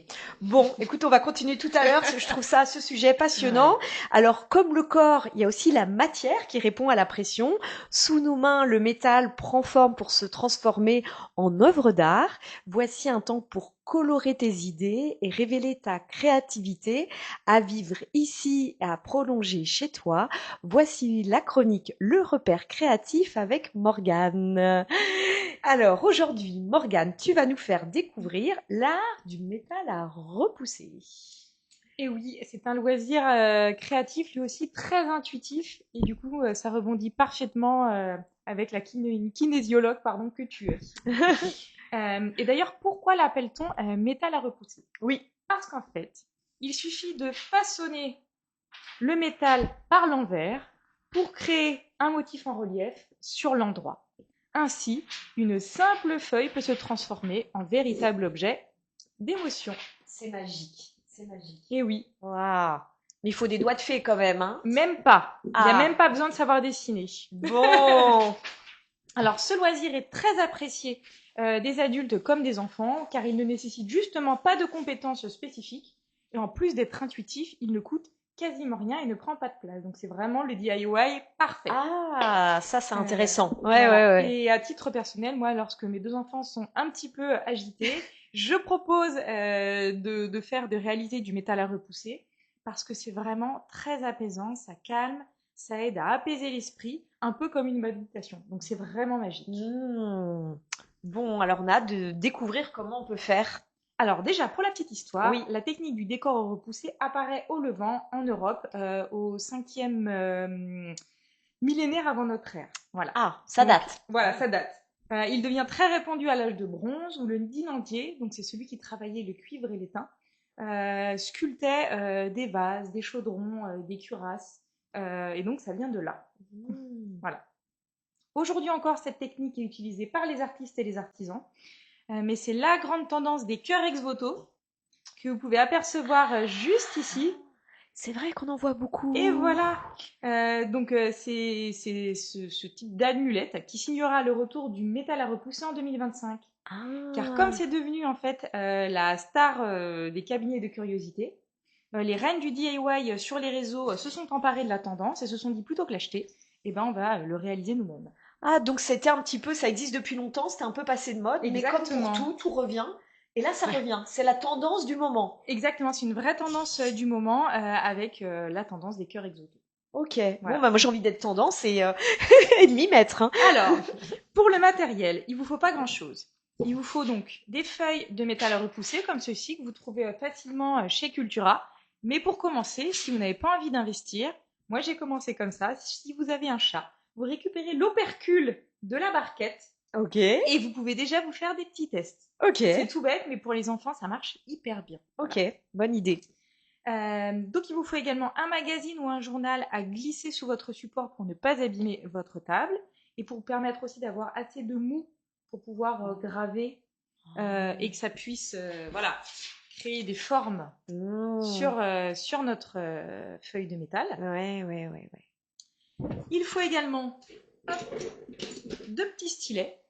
Bon, écoute, on va continuer tout à l'heure, parce que je trouve ça, ce sujet passionnant. Ouais. Alors, comme le corps, il y a aussi la matière qui répond à la pression. Sous nos mains, le métal prend forme pour se transformer en œuvre d'art. Voici un temps pour colorer tes idées et révéler ta créativité, à vivre ici et à prolonger chez toi. Voici la chronique Le repère créatif avec Morgane. Alors aujourd'hui, Morgane, tu vas nous faire découvrir l'art du métal à repousser. Et oui, c'est un loisir créatif, lui aussi très intuitif, et du coup, ça rebondit parfaitement avec une kinésiologue que tu es. Et d'ailleurs, pourquoi l'appelle-t-on métal à repousser? Oui, parce qu'en fait, il suffit de façonner le métal par l'envers pour créer un motif en relief sur l'endroit. Ainsi, une simple feuille peut se transformer en véritable objet d'émotion. C'est magique, c'est magique. Et oui. Waouh. Mais il faut des doigts de fée quand même, hein? Même pas. Il n'y a même pas besoin de savoir dessiner. Bon. Alors, ce loisir est très apprécié des adultes comme des enfants, car il ne nécessite justement pas de compétences spécifiques. Et en plus d'être intuitif, il ne coûte quasiment rien et ne prend pas de place. Donc c'est vraiment le DIY parfait. Ah, ça c'est intéressant. Ouais. Et à titre personnel, moi, lorsque mes deux enfants sont un petit peu agités, je propose de réaliser du métal à repousser parce que c'est vraiment très apaisant, ça calme, ça aide à apaiser l'esprit, un peu comme une méditation. Donc c'est vraiment magique. Bon, alors on a hâte de découvrir comment on peut faire. Alors déjà, pour la petite histoire, la technique du décor repoussé apparaît au Levant, en Europe, au 5e millénaire avant notre ère. Voilà. Ah, ça date. Voilà, ça date. Il devient très répandu à l'âge de bronze, où le dinandier, donc c'est celui qui travaillait le cuivre et l'étain, sculptait des vases, des chaudrons, des cuirasses, et donc ça vient de là. Voilà. Aujourd'hui encore, cette technique est utilisée par les artistes et les artisans. Mais c'est la grande tendance des cœurs ex-voto que vous pouvez apercevoir juste ici. C'est vrai qu'on en voit beaucoup. Et voilà. Donc c'est ce type d'amulette qui signera le retour du métal à repousser en 2025. Car comme c'est devenu en fait la star des cabinets de curiosité, les reines du DIY sur les réseaux se sont emparées de la tendance et se sont dit plutôt que l'acheter, on va le réaliser nous-mêmes. Ah, donc c'était un petit peu, ça existe depuis longtemps, c'était un peu passé de mode, exactement. Mais comme pour tout revient. Et là, ça revient. C'est la tendance du moment. Exactement, c'est une vraie tendance du moment avec la tendance des cœurs exotiques. Ok, voilà. Bon, bah moi j'ai envie d'être tendance et de m'y mettre. Hein. Alors, pour le matériel, il vous faut pas grand-chose. Il vous faut donc des feuilles de métal à repousser comme ceci que vous trouvez facilement chez Cultura. Mais pour commencer, si vous n'avez pas envie d'investir, moi j'ai commencé comme ça. Si vous avez un chat, vous récupérez l'opercule de la barquette Ok. et vous pouvez déjà vous faire des petits tests. Ok. C'est tout bête, mais pour les enfants, ça marche hyper bien. Ok. Bonne idée. Donc il vous faut également un magazine ou un journal à glisser sous votre support pour ne pas abîmer votre table et pour vous permettre aussi d'avoir assez de mou pour pouvoir graver et que ça puisse créer des formes sur notre feuille de métal. Ouais. Il faut également deux petits stylets,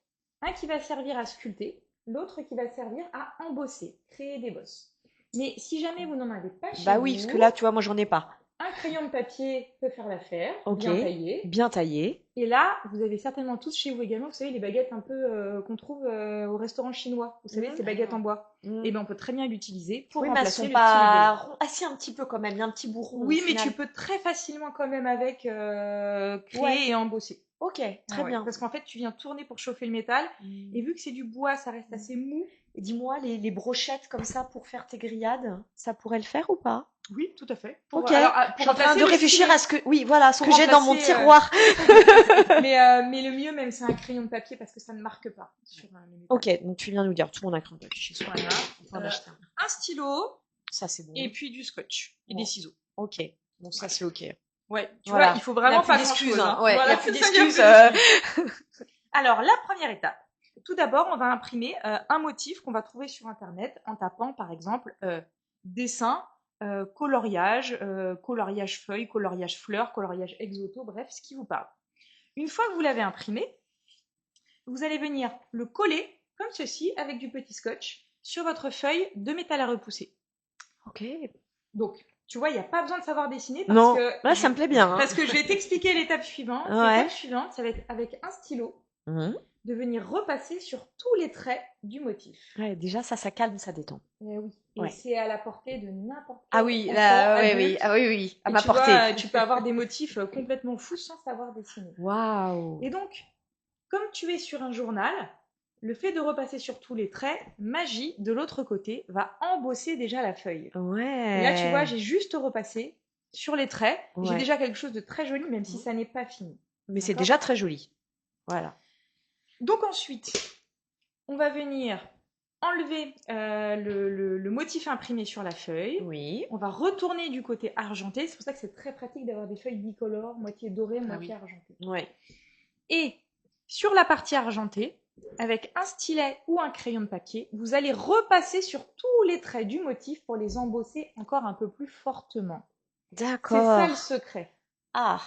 un qui va servir à sculpter, l'autre qui va servir à embosser, créer des bosses. Mais si jamais vous n'en avez pas chez Bah oui, vous, parce que là, tu vois, moi, j'en ai pas. un crayon de papier peut faire l'affaire, Ok. bien taillé. Bien taillé. Et là, vous avez certainement tous chez vous également, vous savez, les baguettes un peu qu'on trouve au restaurant chinois. Vous savez, ces baguettes en bois. Et ben, on peut très bien l'utiliser pour Oui, mais elles remplacer sont le pas stylet. assez un petit peu quand même. Il y a un petit bourron. Oui, au mais final. tu peux très facilement quand même avec créer Ouais. et embosser. Ok, très Ouais. bien. Parce qu'en fait, tu viens tourner pour chauffer le métal. Et vu que c'est du bois, ça reste assez mou. Et dis-moi, les brochettes comme ça pour faire tes grillades, ça pourrait le faire ou pas? Oui, tout à fait. Ok. Alors, Je suis en train de réfléchir à ce que, oui, voilà, ce Pour que j'ai dans mon remplacer, tiroir. mais le mieux même, c'est un crayon de papier parce que ça ne marque pas sur le métal. Ok, donc tu viens nous dire tout mon écran de papier chez soi. Voilà. On peut en acheter un. Un stylo Ça, c'est bon. et puis du scotch et Bon. des ciseaux. Ok, bon, ça, c'est ok. Ouais, tu Voilà. vois, il faut vraiment Il y a pas plus d'excuses, grand-chose. hein. Ouais, Voilà, il y a plus c'est ça, il y a d'excuses. d'excuses. Alors, la première étape. Tout d'abord, on va imprimer un motif qu'on va trouver sur Internet en tapant, par exemple, dessin, coloriage, coloriage feuille, coloriage fleurs, coloriage exoto, bref, ce qui vous parle. Une fois que vous l'avez imprimé, vous allez venir le coller comme ceci avec du petit scotch sur votre feuille de métal à repousser. Ok. Donc, tu vois, il n'y a pas besoin de savoir dessiner parce Non, que là, ça me plaît bien. Hein. parce que je vais t'expliquer l'étape suivante. Ouais. L'étape suivante, ça va être avec un stylo de venir repasser sur tous les traits du motif. Ouais, déjà, ça calme, ça détend. Oui. Et Ouais. c'est à la portée de n'importe quel Ah oui, enfant, là, adulte. oui, à Et ma tu portée. vois, tu peux avoir des motifs complètement fous sans savoir dessiner. Waouh. Et donc, comme tu es sur un journal, le fait de repasser sur tous les traits, magie, de l'autre côté, va embosser déjà la feuille. Ouais. Et là, tu vois, j'ai juste repassé sur les traits. Ouais. J'ai déjà quelque chose de très joli, même si ça n'est pas fini. Mais c'est D'accord. déjà très joli. Voilà. Donc ensuite, on va venir enlever le motif imprimé sur la feuille. Oui. On va retourner du côté argenté. C'est pour ça que c'est très pratique d'avoir des feuilles bicolores, moitié dorées, moitié argentées. Ouais. Et sur la partie argentée, avec un stylet ou un crayon de papier, vous allez repasser sur tous les traits du motif pour les embosser encore un peu plus fortement. D'accord. C'est ça le secret. Ah.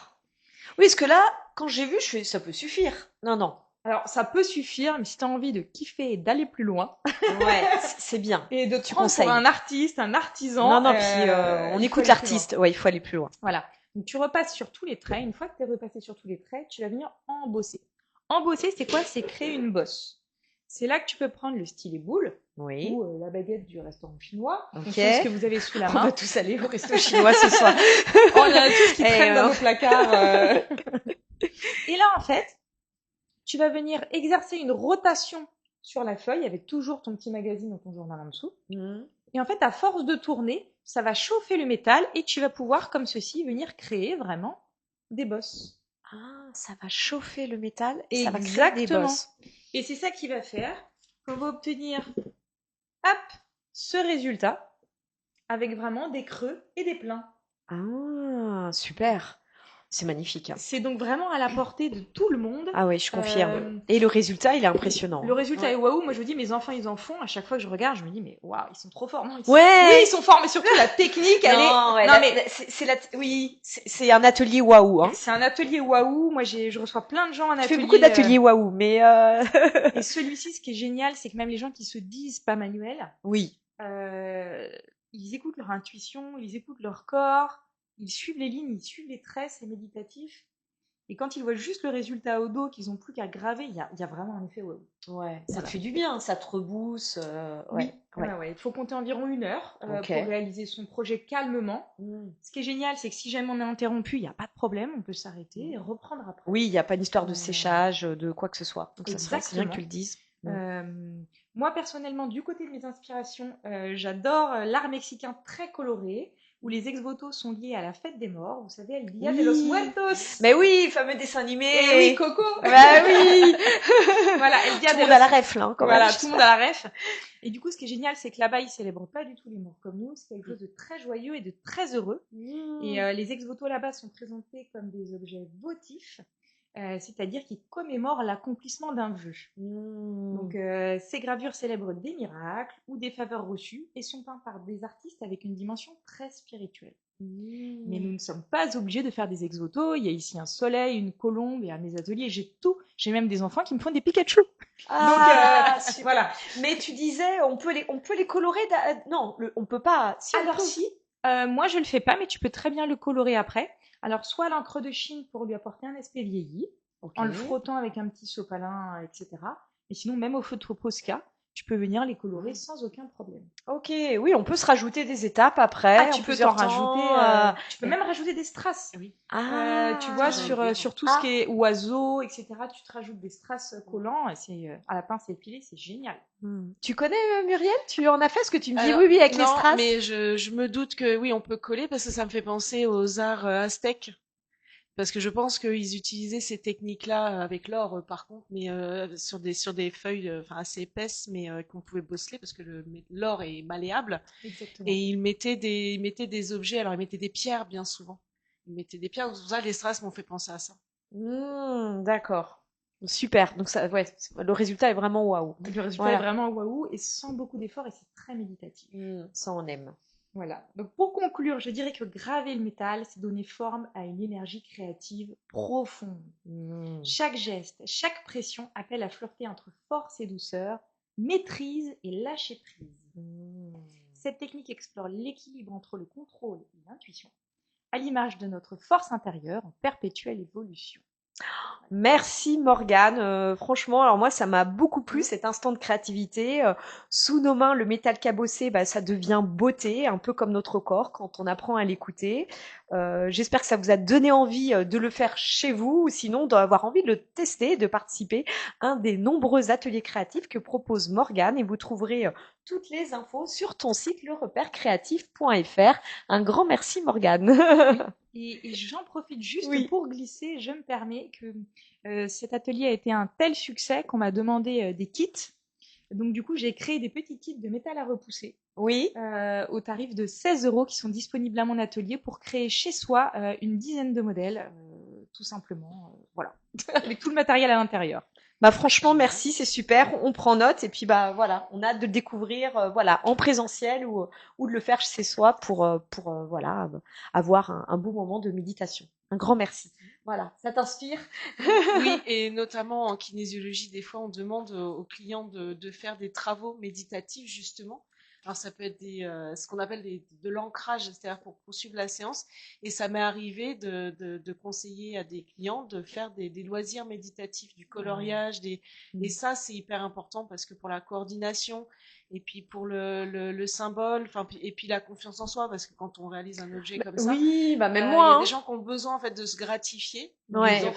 Oui, parce que là, quand j'ai vu, je fais, ça peut suffire. Non. Alors, ça peut suffire, mais si tu as envie de kiffer et d'aller plus loin, Ouais, c'est bien. et de te Tu prendre conseilles. pour un artiste, un artisan. Non, puis on il écoute faut aller plus l'artiste. Ouais, il faut aller plus loin. loin. Voilà. Donc, tu repasses sur tous les traits. Une fois que tu es repassé sur tous les traits, tu vas venir embosser. Embosser, c'est quoi? C'est créer une bosse. C'est là que tu peux prendre le stylet boule Oui. ou la baguette du restaurant chinois, en Ok. fonction de ce que vous avez sous la On main. va tous aller au resto chinois ce soir. On a tout ce qui Et traîne dans alors nos placards. Et là, en fait, tu vas venir exercer une rotation sur la feuille avec toujours ton petit magazine ou ton journal en dessous. Et en fait, à force de tourner, ça va chauffer le métal et tu vas pouvoir, comme ceci, venir créer vraiment des bosses. Ah, ça va chauffer le métal et ça va créer des Exactement. bosses. Et c'est ça qui va faire qu'on va obtenir, hop, ce résultat avec vraiment des creux et des pleins. Ah, super. C'est magnifique. Hein. C'est donc vraiment à la portée de tout le monde. Ah oui, je confirme. Et le résultat, il est impressionnant. Le résultat est waouh. Moi, je vous dis, mes enfants, ils en font. À chaque fois que je regarde, je me dis, mais waouh, ils sont trop forts. Non, Ouais. Oui, ils sont forts, mais surtout la technique, elle est. Non, mais c'est un atelier waouh. Hein. C'est un atelier waouh. Moi, je reçois plein de gens en Je atelier. fais beaucoup d'ateliers waouh, mais. Et celui-ci, ce qui est génial, c'est que même les gens qui se disent pas manuels, oui. Ils écoutent leur intuition, ils écoutent leur corps, ils suivent les lignes, ils suivent les traits, c'est méditatif. Et quand ils voient juste le résultat au dos, qu'ils n'ont plus qu'à graver, il y a vraiment un effet waouh. Ouais, ça te fait du bien, ça te rebousse. Oui, ouais. Il faut compter environ 1 heure pour réaliser son projet calmement. Ce qui est génial, c'est que si jamais on est interrompu, il n'y a pas de problème, on peut s'arrêter et reprendre après. Oui, il n'y a pas d'histoire de séchage, de quoi que ce soit. Donc ça, c'est bien que tu le dises. Moi, personnellement, du côté de mes inspirations, j'adore l'art mexicain très coloré, où les ex-votos sont liés à la fête des morts. Vous savez, El Dia de los Muertos. Mais oui, fameux dessin animé. Et oui, Coco. Bah oui. Voilà, El Dia Tout de le monde los... a la ref, là, hein, quand Voilà, même. tout le monde a la ref. Et du coup, ce qui est génial, c'est que là-bas, ils célèbrent pas du tout les morts comme nous. C'est quelque chose de très joyeux et de très heureux. Et les ex-votos là-bas sont présentés comme des objets votifs, c'est-à-dire qui commémorent l'accomplissement d'un vœu. Donc, ces gravures célèbrent des miracles ou des faveurs reçues et sont peintes par des artistes avec une dimension très spirituelle. Mais nous ne sommes pas obligés de faire des ex-votos. Il y a ici un soleil, une colombe, et à mes ateliers, j'ai tout. J'ai même des enfants qui me font des Pikachu. Ah, Donc, voilà. Mais tu disais, on peut les colorer. Non, on peut pas. Si, on Alors peut. si, moi je le fais pas, mais tu peux très bien le colorer après. Alors soit à l'encre de Chine pour lui apporter un aspect vieilli, en le frottant avec un petit sopalin, etc. Et sinon même au feutre Posca, tu peux venir les colorer sans aucun problème. Ok, oui, on peut se rajouter des étapes après. Ah, tu peux t'en rajouter. Tu peux et- même rajouter des strass. Oui. Tu vois, j'allais dire. sur tout ce qui est oiseaux, etc., tu te rajoutes des strass collants. Et c'est à la pince épilée, c'est génial. Tu connais Muriel? Tu en as fait? Ce que tu me dis? Alors, Oui, oui, avec les non, strass. mais je me doute que oui, on peut coller parce que ça me fait penser aux arts aztèques. Parce que je pense qu'ils utilisaient ces techniques-là avec l'or, par contre, mais sur des feuilles enfin, assez épaisses, mais qu'on pouvait bosseler parce que l'or est malléable. Exactement. Et ils mettaient des objets, alors ils mettaient des pierres bien souvent. Ils mettaient des pierres, c'est pour ça les strass m'ont fait penser à ça. D'accord. Super. Donc ça, ouais, le résultat est vraiment waouh. Le résultat Voilà. est vraiment waouh et sans beaucoup d'efforts et c'est très méditatif. Ça, on aime. Voilà. Donc pour conclure, je dirais que graver le métal, c'est donner forme à une énergie créative profonde. Chaque geste, chaque pression appelle à flirter entre force et douceur, maîtrise et lâcher prise. Cette technique explore l'équilibre entre le contrôle et l'intuition, à l'image de notre force intérieure en perpétuelle évolution. Merci Morgane. Franchement, alors moi, ça m'a beaucoup plu cet instant de créativité. Sous nos mains, le métal cabossé, bah, ça devient beauté, un peu comme notre corps quand on apprend à l'écouter. J'espère que ça vous a donné envie de le faire chez vous, ou sinon d'avoir envie de le tester, de participer à un des nombreux ateliers créatifs que propose Morgane. Et vous trouverez toutes les infos sur ton site lerepèrecreatif.fr. Un grand merci Morgane. Et j'en profite juste Oui. pour glisser, je me permets que cet atelier a été un tel succès qu'on m'a demandé des kits. Donc du coup, j'ai créé des petits kits de métal à repousser Oui. au tarif de 16 € qui sont disponibles à mon atelier pour créer chez soi une dizaine de modèles, tout simplement. Voilà, avec tout le matériel à l'intérieur. Bah franchement, merci, c'est super. On prend note et puis bah voilà, on a hâte de le découvrir voilà en présentiel ou de le faire chez soi pour voilà avoir un beau moment de méditation. Un grand merci. Voilà, ça t'inspire? Oui, et notamment en kinésiologie, des fois, on demande aux clients de faire des travaux méditatifs, justement. Alors, ça peut être ce qu'on appelle de l'ancrage, c'est-à-dire pour poursuivre la séance. Et ça m'est arrivé de conseiller à des clients de faire des loisirs méditatifs, du coloriage, et ça, c'est hyper important parce que pour la coordination, et puis pour le symbole, enfin, et puis la confiance en soi, parce que quand on réalise un objet comme ça, Oui, bah même il y moi. a des gens qui ont besoin en fait de se gratifier. Ouais. Donc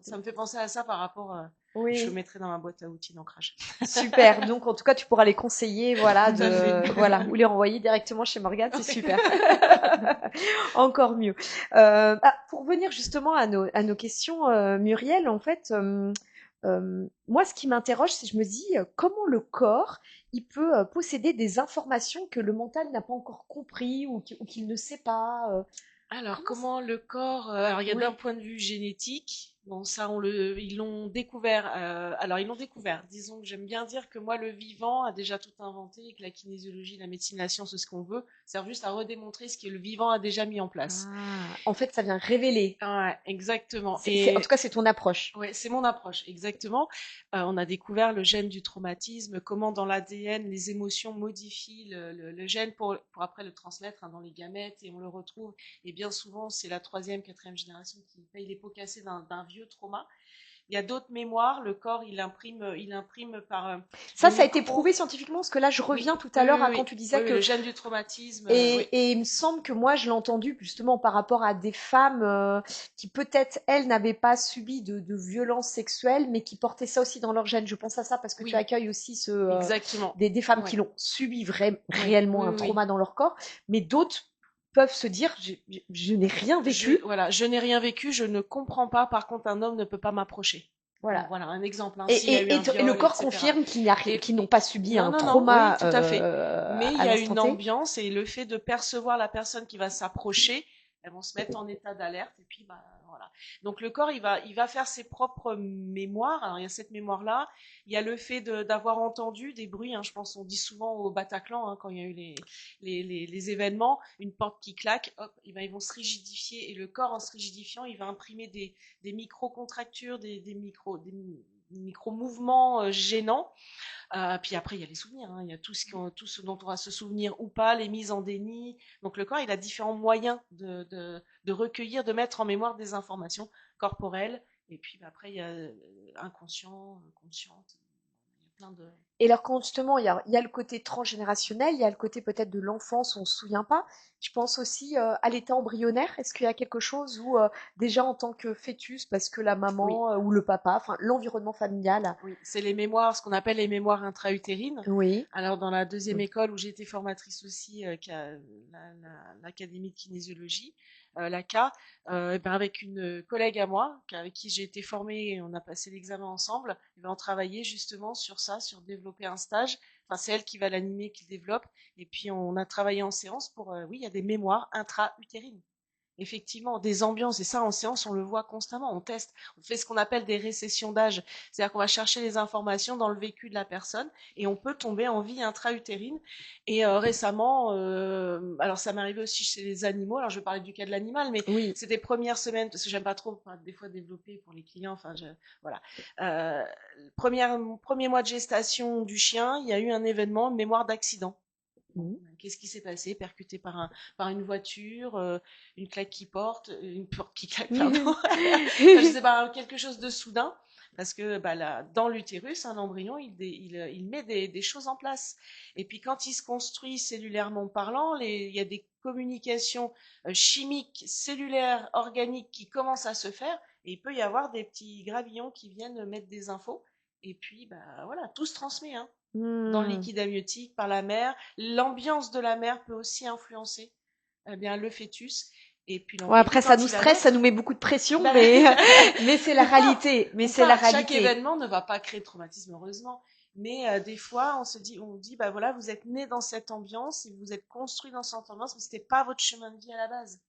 ça me fait penser à ça par rapport. Oui. Je le mettrai dans ma boîte à outils d'ancrage. Super. Donc en tout cas, tu pourras les conseiller, voilà, Tout à fait. voilà, ou les renvoyer directement chez Morgane, c'est super. Encore mieux. Pour revenir justement à nos questions, Muriel, en fait, moi, ce qui m'interroge, c'est je me dis comment le corps il peut posséder des informations que le mental n'a pas encore compris ou qu'il ne sait pas. Alors, comment le corps. Alors, il y a Oui. d'un point de vue génétique. Bon, ça, ils l'ont découvert. Alors, ils l'ont découvert. Disons que j'aime bien dire que moi, le vivant a déjà tout inventé et que la kinésiologie, la médecine, la science, ce qu'on veut, sert juste à redémontrer ce que le vivant a déjà mis en place. En fait, ça vient révéler. Ouais, exactement. En tout cas, c'est ton approche. Oui, c'est mon approche, exactement. On a découvert le gène du traumatisme, comment dans l'ADN les émotions modifient le gène pour après le transmettre dans les gamètes et on le retrouve. Et bien souvent, c'est la troisième, quatrième génération qui paye les pots cassés d'un vieux trauma. Il y a d'autres mémoires, le corps, il imprime par Ça des a été micros. prouvé scientifiquement, parce que là, je Oui, reviens tout à oui, l'heure oui, à oui. quand tu disais Oui, oui, que le gène du traumatisme, oui. et il me semble que moi, je l'ai entendu justement par rapport à des femmes qui peut-être, elles, n'avaient pas subi de violences sexuelles, mais qui portaient ça aussi dans leur gène. Je pense à ça parce que tu Oui, accueilles aussi exactement. des femmes qui Ouais. l'ont subi Oui, réellement oui, un oui, oui. trauma dans leur corps, mais d'autres peuvent se dire, je n'ai rien vécu. Voilà, je n'ai rien vécu, je ne comprends pas. Par contre, un homme ne peut pas m'approcher. Bon, Voilà. voilà, un exemple, hein, s'il y a eu un Et le viol, corps etc. confirme qu'ils n'ont Et pas subi non, un non, non, oui, trauma tout à fait. Mais il à y a l'instant une T. ambiance et le fait de percevoir la personne qui va s'approcher, elles vont se mettre en état d'alerte et puis bah voilà. Donc le corps, il va faire ses propres mémoires. Alors il y a cette mémoire-là, il y a le fait d'avoir entendu des bruits. Hein, je pense, on dit souvent au Bataclan hein, quand il y a eu les événements, une porte qui claque, hop, et ben, ils vont se rigidifier et le corps en se rigidifiant, il va imprimer des micro-contractures, des micro-mouvements gênants. Puis après, il y a les souvenirs. Hein. Il y a tout ce dont on va se souvenir ou pas, les mises en déni. Donc le corps, il a différents moyens de recueillir, de mettre en mémoire des informations corporelles. Et puis bah, après, il y a inconscient, consciente. Il y a plein de... Et alors quand justement, il y a le côté transgénérationnel, il y a le côté peut-être de l'enfance, on se souvient pas. Je pense aussi à l'état embryonnaire. Est-ce qu'il y a quelque chose où déjà en tant que fœtus, parce que la Oui, maman ou le papa, enfin l'environnement familial. oui. C'est les mémoires, ce qu'on appelle les mémoires intra-utérines. Oui. Alors dans la deuxième école où j'ai été formatrice aussi, l'Académie de kinésiologie, l'ACA, eh ben avec une collègue à moi, avec qui j'ai été formée, et on a passé l'examen ensemble, et ben on travaillait justement sur ça, sur développer un stage. Enfin, c'est elle qui va l'animer, qui le développe, et puis on a travaillé en séance pour, oui, il y a des mémoires intra-utérines. Effectivement, des ambiances, et ça en séance, on le voit constamment, on teste, on fait ce qu'on appelle des récessions d'âge, c'est-à-dire qu'on va chercher les informations dans le vécu de la personne et on peut tomber en vie intra-utérine. Et récemment, alors ça m'est arrivé aussi chez les animaux, alors je vais parler du cas de l'animal, mais Oui. c'est des premières semaines, parce que j'aime pas trop des fois développer pour les clients, enfin voilà. Premier mois de gestation du chien, il y a eu un événement, une mémoire d'accident. Mhm. Qu'est-ce qui s'est passé? Percuté par une voiture, une claque qui porte, une porte qui claque, pardon. Enfin, je sais pas, quelque chose de soudain. Parce que bah, là, dans l'utérus, un embryon, il met des choses en place. Et puis quand il se construit cellulairement parlant, il y a des communications chimiques, cellulaires, organiques qui commencent à se faire. Et il peut y avoir des petits gravillons qui viennent mettre des infos. Et puis, bah, voilà, tout se transmet. Hein dans le Hmm. liquide amniotique, par la mère. L'ambiance de la mère peut aussi influencer eh bien, le fœtus. Ouais, Et puis après, ça quand nous il va stresse, ça naître, nous met beaucoup de pression, bah, mais c'est la ou pas, réalité. Mais ou c'est la pas. Chaque réalité. événement ne va pas créer de traumatisme, heureusement. Mais des fois, on dit, bah voilà, vous êtes né dans cette ambiance et vous êtes construit dans cette ambiance, mais c'était pas votre chemin de vie à la base.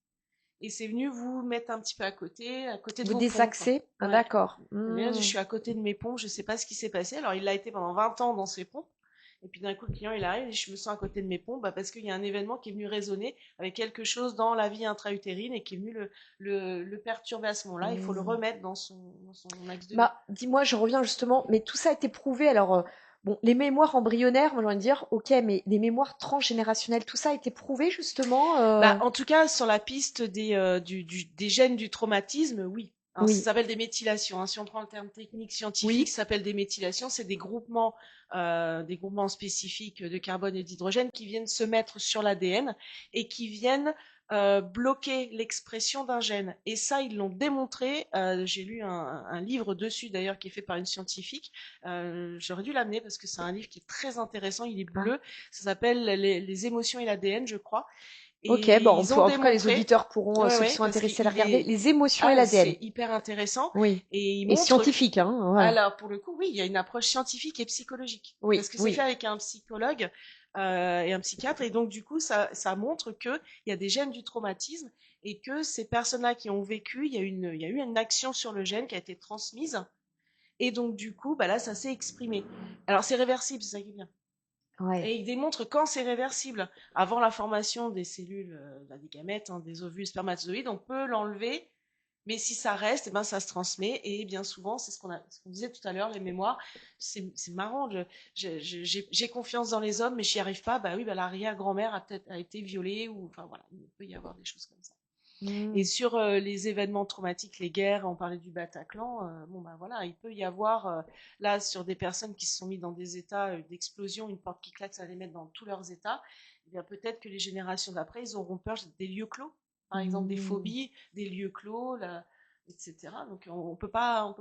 Et c'est venu vous mettre un petit peu à côté de Vous vos pompes. désaxez? Ah, Ouais. d'accord. Mais je Hmm. suis à côté de mes pompes, je sais pas ce qui s'est passé. Alors, il a été pendant 20 ans dans ses pompes. Et puis d'un coup, le client, il arrive et je me sens à côté de mes pompes bah, parce qu'il y a un événement qui est venu résonner avec quelque chose dans la vie intra-utérine et qui est venu le perturber à ce moment-là. Il faut le Hmm. remettre dans son axe de vie. Bah, dis-moi, je reviens justement, mais tout ça a été prouvé. Alors, bon, les mémoires embryonnaires, moi, j'ai envie de dire, ok, mais les mémoires transgénérationnelles, tout ça a été prouvé justement. Bah, en tout cas, sur la piste des gènes du traumatisme, oui. Alors, ça Oui, s'appelle des méthylations. Hein. Si on prend le terme technique scientifique, oui, ça s'appelle des méthylations. C'est des groupements spécifiques de carbone et d'hydrogène qui viennent se mettre sur l'ADN et qui viennent bloquer l'expression d'un gène. Et ça, ils l'ont démontré. J'ai lu un livre dessus, d'ailleurs, qui est fait par une scientifique. J'aurais dû l'amener parce que c'est un livre qui est très intéressant. Il est ah, bleu. Ça s'appelle les émotions et l'ADN, je crois. ok, Et bon, ils ont en tout cas, les démontré, auditeurs pourront, ouais, ceux qui ouais, sont parce intéressés à la qu'il regarder, est, les émotions et ah, l'ADN. c'est hyper intéressant. Oui, Et il et montre, scientifique, hein, voilà. alors pour le coup, oui, il y a une approche scientifique et psychologique, Oui, parce que c'est fait oui. avec un psychologue et un psychiatre, et donc du coup, ça montre que il y a des gènes du traumatisme et que ces personnes-là qui ont vécu, il y a eu une action sur le gène qui a été transmise, et donc du coup, bah là, ça s'est exprimé. Alors c'est réversible, c'est ça qui est bien. Ouais. Et il démontre quand c'est réversible. Avant la formation des cellules, des gamètes, hein, des ovules spermatozoïdes, on peut l'enlever, mais si ça reste, eh ben, ça se transmet. Et bien souvent, c'est ce qu'on disait tout à l'heure, les mémoires. C'est marrant. J'ai confiance dans les hommes, mais j'y arrive pas. Bah oui, bah, l'arrière-grand-mère a peut-être a été violée ou, enfin voilà, il peut y avoir des choses comme ça. Et sur les événements traumatiques, les guerres, on parlait du Bataclan, bon bah voilà, il peut y avoir là sur des personnes qui se sont mis dans des états d'explosion, une porte qui claque, ça va les mettre dans tous leurs états. Eh bien peut-être que les générations d'après, ils auront peur des lieux clos, par exemple des phobies, des lieux clos, etc. Donc on peut pas,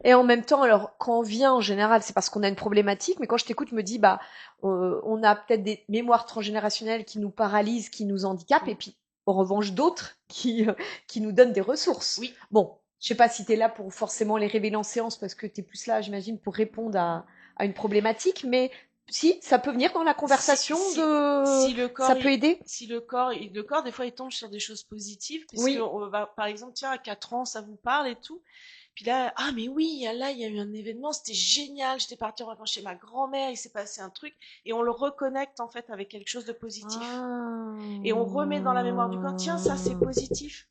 Et en même temps, alors quand on vient en général, c'est parce qu'on a une problématique, mais quand je t'écoute, je me dis bah on a peut-être des mémoires transgénérationnelles qui nous paralysent, qui nous handicapent, et puis en revanche d'autres qui nous donnent des ressources. Oui. Bon, je sais pas si tu es là pour forcément les révéler en séance, parce que tu es plus là, j'imagine, pour répondre à une problématique, mais si, ça peut venir dans la conversation si le corps, ça peut aider. Si le corps, des fois, il tombe sur des choses positives, puisque Oui. on va, par exemple, tiens, à 4 ans, ça vous parle et tout. Puis là, ah, mais oui, il y a eu un événement, c'était génial, j'étais partie en vacances chez ma grand-mère, il s'est passé un truc, et on le reconnecte, en fait, avec quelque chose de positif. Et on remet dans la mémoire du corps, tiens, ça, c'est positif.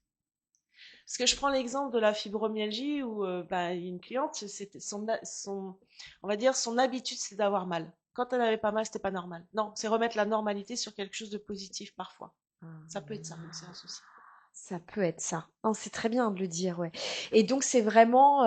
Parce que je prends l'exemple de la fibromyalgie où une cliente, c'était on va dire, son habitude, c'est d'avoir mal. Quand elle n'avait pas mal, c'était pas normal. Non, c'est remettre la normalité sur quelque chose de positif parfois. Ça peut être ça, une séance aussi. Ça peut être ça. Non, c'est très bien de le dire, ouais. Et donc c'est vraiment.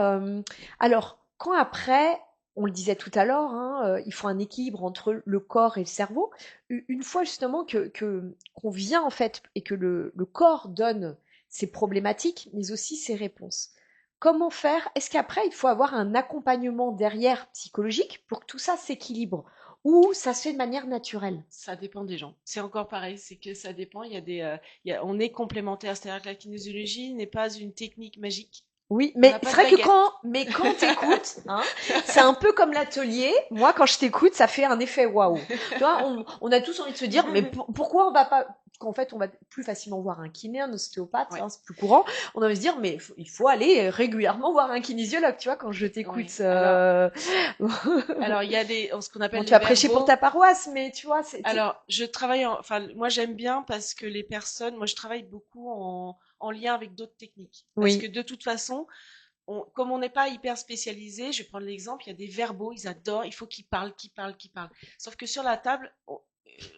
Alors, quand après, on le disait tout à l'heure, hein, il faut un équilibre entre le corps et le cerveau. Une fois justement qu'on vient en fait et que le corps donne ses problématiques, mais aussi ses réponses. Comment faire? Est-ce qu'après il faut avoir un accompagnement derrière psychologique pour que tout ça s'équilibre? Ou ça se fait de manière naturelle? Ça dépend des gens. C'est encore pareil, c'est que ça dépend. On est complémentaires, c'est-à-dire que la kinésiologie n'est pas une technique magique. Oui, On mais n'a pas c'est de vrai que baguette. quand t'écoutes, hein, c'est un peu comme l'atelier. Moi, quand je t'écoute, ça fait un effet waouh. Tu vois, on a tous envie de se dire, mais pourquoi on va pas, qu'en fait, on va plus facilement voir un kiné, un ostéopathe, Ouais. hein, c'est plus courant. On a envie de se dire, mais il faut aller régulièrement voir un kinésiologue, tu vois, quand je t'écoute. Oui. Alors, il y a ce qu'on appelle Bon, tu les vas prêcher pour verbaux. ta paroisse, mais tu vois, Alors, moi j'aime bien parce que les personnes, moi je travaille beaucoup en lien avec d'autres techniques. Parce que oui, de toute façon, comme on n'est pas hyper spécialisé, je vais prendre l'exemple, il y a des verbaux, ils adorent, il faut qu'ils parlent, qu'ils parlent, qu'ils parlent. Sauf que sur la table,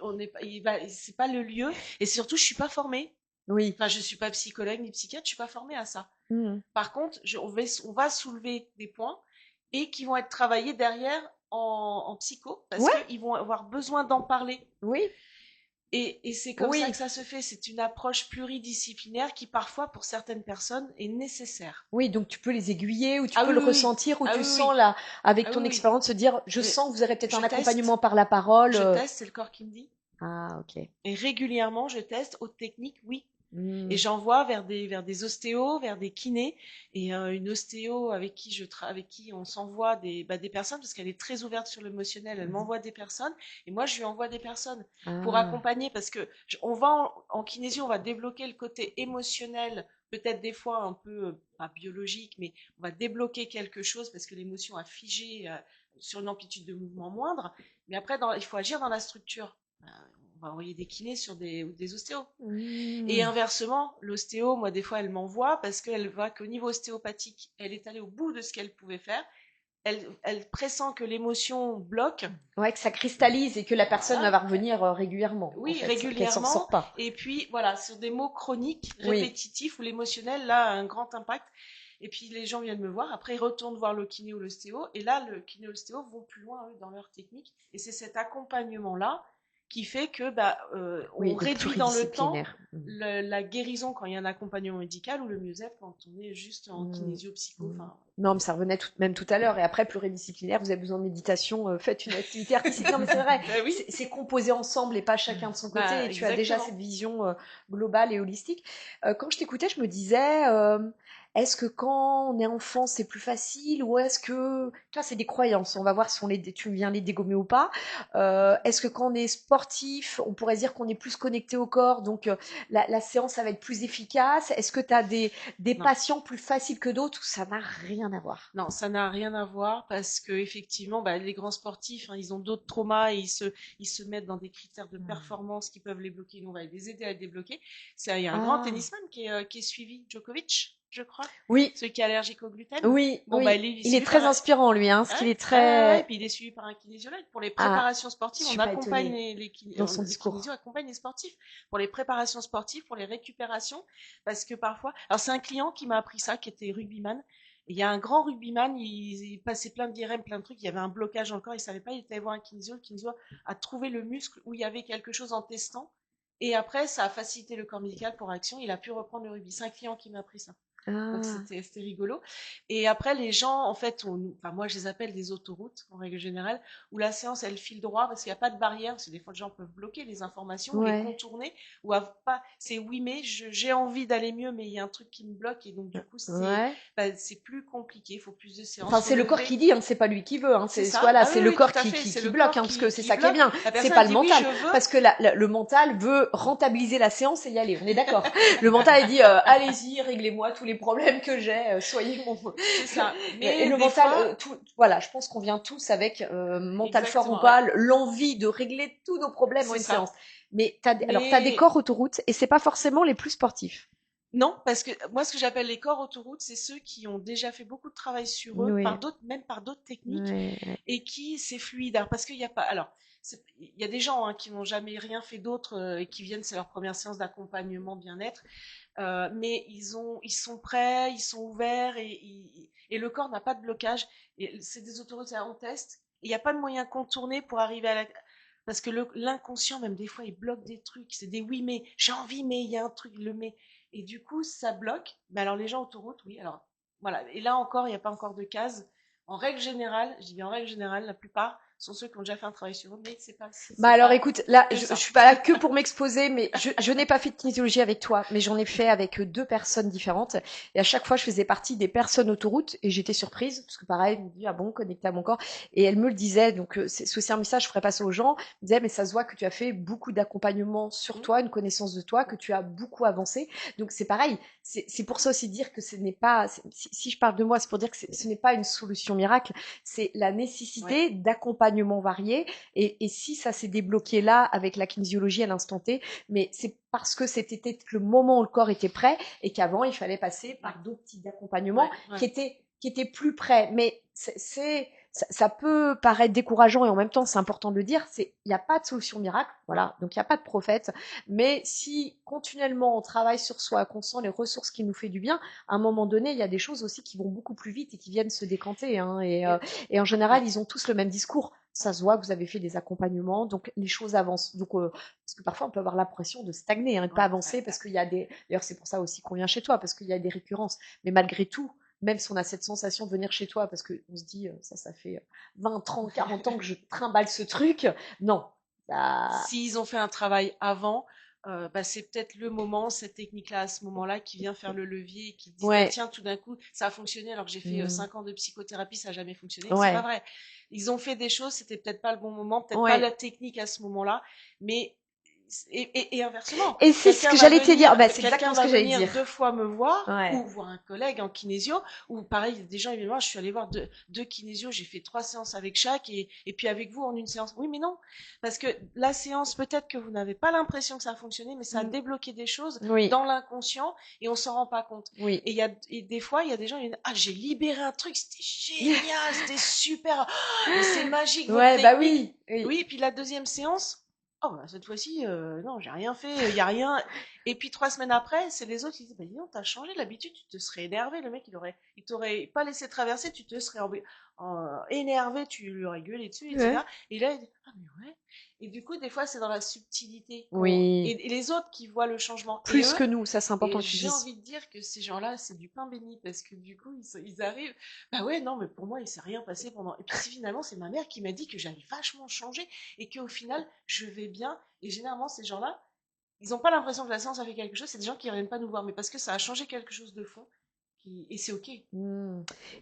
on n'est pas, c'est pas le lieu, et surtout je suis pas formée. oui. Enfin, je suis pas psychologue ni psychiatre, je suis pas formée à ça. Mhm. Par contre, on va soulever des points et qui vont être travaillés derrière en psycho parce Ouais, qu'ils vont avoir besoin d'en parler. oui, Et c'est comme ça oui. que ça se fait. C'est une approche pluridisciplinaire qui parfois, pour certaines personnes, est nécessaire. Oui, donc tu peux les aiguiller ou tu Ah peux oui, le oui, oui. ressentir ou Ah tu oui, sens oui. là, avec Ah ton oui, oui. expérience, se dire, je Mais sens que vous aurez peut-être je un teste, accompagnement par la parole. c'est le corps qui me dit. Ah, ok. Et régulièrement, je teste haute technique, oui. Et Hmm. j'envoie vers des ostéos, vers des kinés. Et une ostéo avec qui on s'envoie des personnes, parce qu'elle est très ouverte sur l'émotionnel, elle m'envoie des personnes, et moi je lui envoie des personnes pour Ah, accompagner, parce que on va en kinésio, on va débloquer le côté émotionnel, peut-être des fois un peu, pas biologique, mais on va débloquer quelque chose, parce que l'émotion a figé sur une amplitude de mouvement moindre. Mais après, il faut agir dans la structure. On va envoyer des kinés ou des ostéos. Et hmm. inversement, l'ostéo, moi, des fois, elle m'envoie parce qu'elle voit qu'au niveau ostéopathique, elle est allée au bout de ce qu'elle pouvait faire. Elle pressent que l'émotion bloque. Ouais, que ça cristallise et que la personne Voilà. va revenir régulièrement, en Oui, fait, qu'elle s'en régulièrement. sort pas. Et puis, voilà, sur des mots chroniques, Oui. répétitifs, où l'émotionnel, là, a un grand impact. Et puis, les gens viennent me voir. Après, ils retournent voir le kiné ou l'ostéo. Et là, le kiné ou l'ostéo vont plus loin, eux, dans leur technique. Et c'est cet accompagnement-là qui fait que Oui, on de réduit dans le temps pluridisciplinaire. Hmm. la guérison quand il y a un accompagnement médical ou le mieux-être quand on est juste en Hmm. kinésio-psycho. Hmm. Enfin, Non, mais ça revenait même tout à l'heure. Et après, pluridisciplinaire, vous avez besoin de méditation, faites une activité artistique. Non, mais c'est vrai, bah oui, c'est composé ensemble et pas chacun de son côté. Et tu as déjà exactement. cette vision globale et holistique. Quand je t'écoutais, je me disais, est-ce que quand on est enfant, c'est plus facile ou est-ce que, tu vois, c'est des croyances. On va voir si tu viens les dégommer ou pas. Est-ce que quand on est sportif, on pourrait dire qu'on est plus connecté au corps, donc la séance, ça va être plus efficace. Est-ce que tu as des Non. patients plus faciles que d'autres ou ça n'a rien à voir? Non, ça n'a rien à voir parce que effectivement, les grands sportifs, hein, ils ont d'autres traumas et ils se mettent dans des critères de performance qui peuvent les bloquer. Nous, on va les aider à les débloquer. Il y a un grand Ah, tennisman qui est suivi, Djokovic. je crois. Oui, Celui qui est allergique au gluten. oui, Bon, oui. bah, lui, Il est suivi très par inspirant, lui, hein, parce qu'il est très... et puis il est suivi par un kinésiologue. Pour les Ah, préparations sportives, je on suis pas accompagne étonnée les dans son les kinésios discours. accompagnent les sportifs pour les préparations sportives, pour les récupérations, parce que parfois, alors c'est un client qui m'a appris ça, qui était rugbyman. Et il y a un grand rugbyman, il passait plein d'IRM, plein de trucs, il y avait un blocage dans le corps, il savait pas, il était allé voir un kinésio, le kinésio a trouvé le muscle où il y avait quelque chose en testant, et après ça a facilité le corps médical pour action, il a pu reprendre le rugby. C'est un client qui m'a appris ça. Donc Ah, c'était rigolo. Et après, les gens, en fait, enfin, moi je les appelle des autoroutes en règle générale, où la séance elle file droit parce qu'il n'y a pas de barrière, parce que des fois les gens peuvent bloquer les informations ou les ouais. contourner, ou pas. C'est oui, mais j'ai envie d'aller mieux, mais il y a un truc qui me bloque, et donc du coup Ouais. c'est plus compliqué, il faut plus de séances, Enfin, faut c'est le corps lever. qui dit, hein, c'est pas lui qui veut. Hein, C'est c'est ça. voilà, Ah c'est oui, le oui, tout corps à fait. C'est qui le bloque, corps hein, parce que c'est qui ça qui est bloque. bien. La C'est personne pas elle le dit oui, mental, je veux. parce que le mental veut rentabiliser la séance et y aller. On est d'accord. Le mental il dit, allez-y, réglez-moi tous les problèmes que j'ai, soyez mon. C'est ça. Et Mais le des mental, fois, voilà, je pense qu'on vient tous avec mental fort ou exactement, ouais, pas, l'envie de régler tous nos problèmes en c'est une ça. séance. Mais alors t'as des Mais corps autoroutes et c'est pas forcément les plus sportifs. non, parce que moi, ce que j'appelle les corps autoroutes, c'est ceux qui ont déjà fait beaucoup de travail sur eux, Oui. même par d'autres techniques, Ouais. et qui c'est fluide. Alors, parce qu'il n'y a pas. Alors, il y a des gens qui n'ont jamais rien fait d'autre et qui viennent, c'est leur première séance d'accompagnement bien-être, mais ils sont prêts, ils sont ouverts et le corps n'a pas de blocage. Et c'est des autoroutes, on teste. Il n'y a pas de moyen contourné pour arriver à la. Parce que l'inconscient, même des fois, il bloque des trucs. C'est des oui, mais j'ai envie, mais il y a un truc, le mais. Et du coup, ça bloque. Mais alors, les gens autoroute, oui. Alors, voilà. Et là encore, il n'y a pas encore de case. En règle générale, je dis bien en règle générale, la plupart sont ceux qui ont déjà fait un travail sur eux, mais Bah c'est alors pas écoute, là que je ça. suis pas là que pour m'exposer, mais je n'ai pas fait de kinésiologie avec toi, mais j'en ai fait avec deux personnes différentes. Et à chaque fois, je faisais partie des personnes autoroute et j'étais surprise parce que pareil, elle me dit ah bon, connecté à mon corps. Et elle me le disait, donc c'est aussi un message que je ferais passer aux gens. Elle me disait mais ça se voit que tu as fait beaucoup d'accompagnement sur toi, une connaissance de toi, que tu as beaucoup avancé. Donc c'est pareil, c'est pour ça aussi dire que ce n'est pas, si je parle de moi, c'est pour dire que ce n'est pas une solution miracle, c'est la nécessité Ouais. d'accompagnement varié et si ça s'est débloqué là avec la kinésiologie à l'instant T, mais c'est parce que c'était peut-être le moment où le corps était prêt et qu'avant il fallait passer par d'autres types d'accompagnement qui étaient plus prêts. Mais ça peut paraître décourageant et en même temps c'est important de le dire, il n'y a pas de solution miracle, voilà, donc il n'y a pas de prophète, mais si continuellement on travaille sur soi, qu'on sent les ressources qui nous fait du bien, à un moment donné il y a des choses aussi qui vont beaucoup plus vite et qui viennent se décanter, hein, et en général ils ont tous le même discours. Ça se voit que vous avez fait des accompagnements, donc les choses avancent. Donc, parce que parfois on peut avoir l'impression de stagner, hein, de pas avancer, parce qu'il y a des. D'ailleurs, c'est pour ça aussi qu'on vient chez toi, parce qu'il y a des récurrences. Mais malgré tout, même si on a cette sensation de venir chez toi, parce qu'on se dit, ça fait 20, 30, 40 ans que je trimballe ce truc, non. Ça... S'ils ont fait un travail avant, bah, c'est peut-être le moment, cette technique-là, à ce moment-là, qui vient faire le levier et qui dit, bah, Ouais. tiens, tout d'un coup, ça a fonctionné alors que j'ai fait 5 ans de psychothérapie, ça n'a jamais fonctionné. C'est pas Ouais. vrai. Ils ont fait des choses, c'était peut-être pas le bon moment, peut-être pas Ouais. la technique à ce moment-là, mais et inversement, Et c'est ce que j'allais te dire. Bah, c'est quelqu'un exactement ce va que j'allais venir dire. 2 fois me voir Ouais. ou voir un collègue en kinésio ou pareil, des gens ils viennent voir, je suis allée voir deux kinésios, j'ai fait 3 séances avec chaque et puis avec vous en une séance. Oui, mais non, parce que la séance, peut-être que vous n'avez pas l'impression que ça a fonctionné, mais ça a débloqué des choses Oui. dans l'inconscient et on s'en rend pas compte. Oui. Et des fois, il y a des gens qui disent ah, j'ai libéré un truc, c'était génial, c'était super, mais c'est magique votre Ouais, bah technique. oui. Oui, et puis la deuxième séance, oh, bah, cette fois-ci, non, j'ai rien fait, il y a rien. Et puis 3 semaines après, c'est les autres qui disent, bah, dis donc, t'as changé l'habitude, tu te serais énervé, le mec, il t'aurait pas laissé traverser, tu te serais énervé, tu lui aurais gueulé dessus, etc. Ouais. Et là, il dit, ah, mais ouais. Et du coup, des fois, c'est dans la subtilité. Oui. Et les autres qui voient le changement. Et Plus eux, que nous, ça c'est important et que tu j'ai dises. envie de dire que ces gens-là, c'est du pain béni parce que du coup, ils arrivent. Bah ouais, non, mais pour moi, il s'est rien passé pendant. Et puis finalement, c'est ma mère qui m'a dit que j'avais vachement changé et qu'au final, je vais bien. Et généralement, ces gens-là, ils n'ont pas l'impression que la séance a fait quelque chose. C'est des gens qui ne reviennent pas nous voir, mais parce que ça a changé quelque chose de fond. Et c'est ok. Et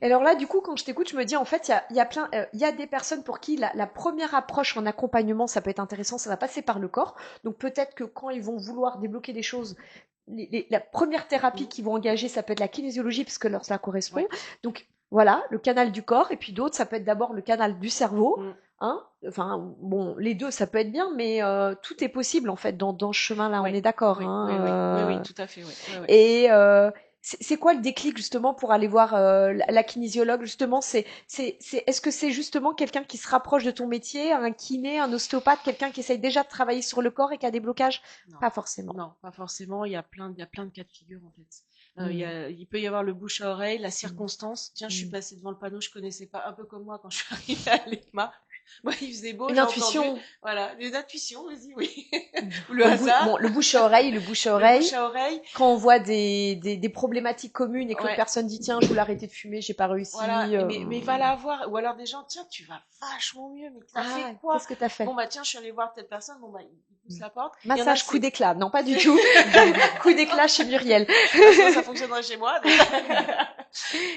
alors là, du coup, quand je t'écoute, je me dis, en fait, il y a plein, il y a des personnes pour qui la première approche en accompagnement, ça peut être intéressant, ça va passer par le corps. Donc peut-être que quand ils vont vouloir débloquer des choses, la première thérapie qu'ils vont engager, ça peut être la kinésiologie, parce que leur cela correspond. Ouais. Donc voilà, le canal du corps, et puis d'autres, ça peut être d'abord le canal du cerveau. Hein, enfin, bon, les deux, ça peut être bien, mais tout est possible en fait dans ce chemin-là. On est d'accord. Oui, Hein, oui, oui, oui, oui, tout à fait. Oui, oui, oui. Et c'est quoi le déclic justement pour aller voir la kinésiologue justement est-ce que c'est justement quelqu'un qui se rapproche de ton métier, un kiné, un ostéopathe, quelqu'un qui essaye déjà de travailler sur le corps et qui a des blocages? Non, Pas forcément. non, pas forcément. Il y a plein de cas de figure en fait. Il peut y avoir le bouche à oreille, la circonstance. Tiens, je suis passée devant le panneau, je connaissais pas, un peu comme moi quand je suis arrivée à l'ECMA. Moi, il faisait beau, Une j'ai entendu. intuition. Voilà, une intuition, vas-y, oui. Ou Le le hasard. bon, le bouche à oreille, Le bouche à oreille. quand on voit des problématiques communes et que l'autre Ouais. personne dit tiens, je voulais arrêter de fumer, j'ai pas réussi. Voilà, mais va la voir. Ou alors des gens, tiens, tu vas vachement mieux, mais t'as fait quoi? Qu'est-ce que t'as fait? Bon, bah tiens, je suis allée voir telle personne, bon, bah, il pousse la porte. Il y en a, Massage coup c'est- d'éclat. Non, pas du tout. Coup d'éclat chez Muriel. Sinon, ça fonctionnerait chez moi.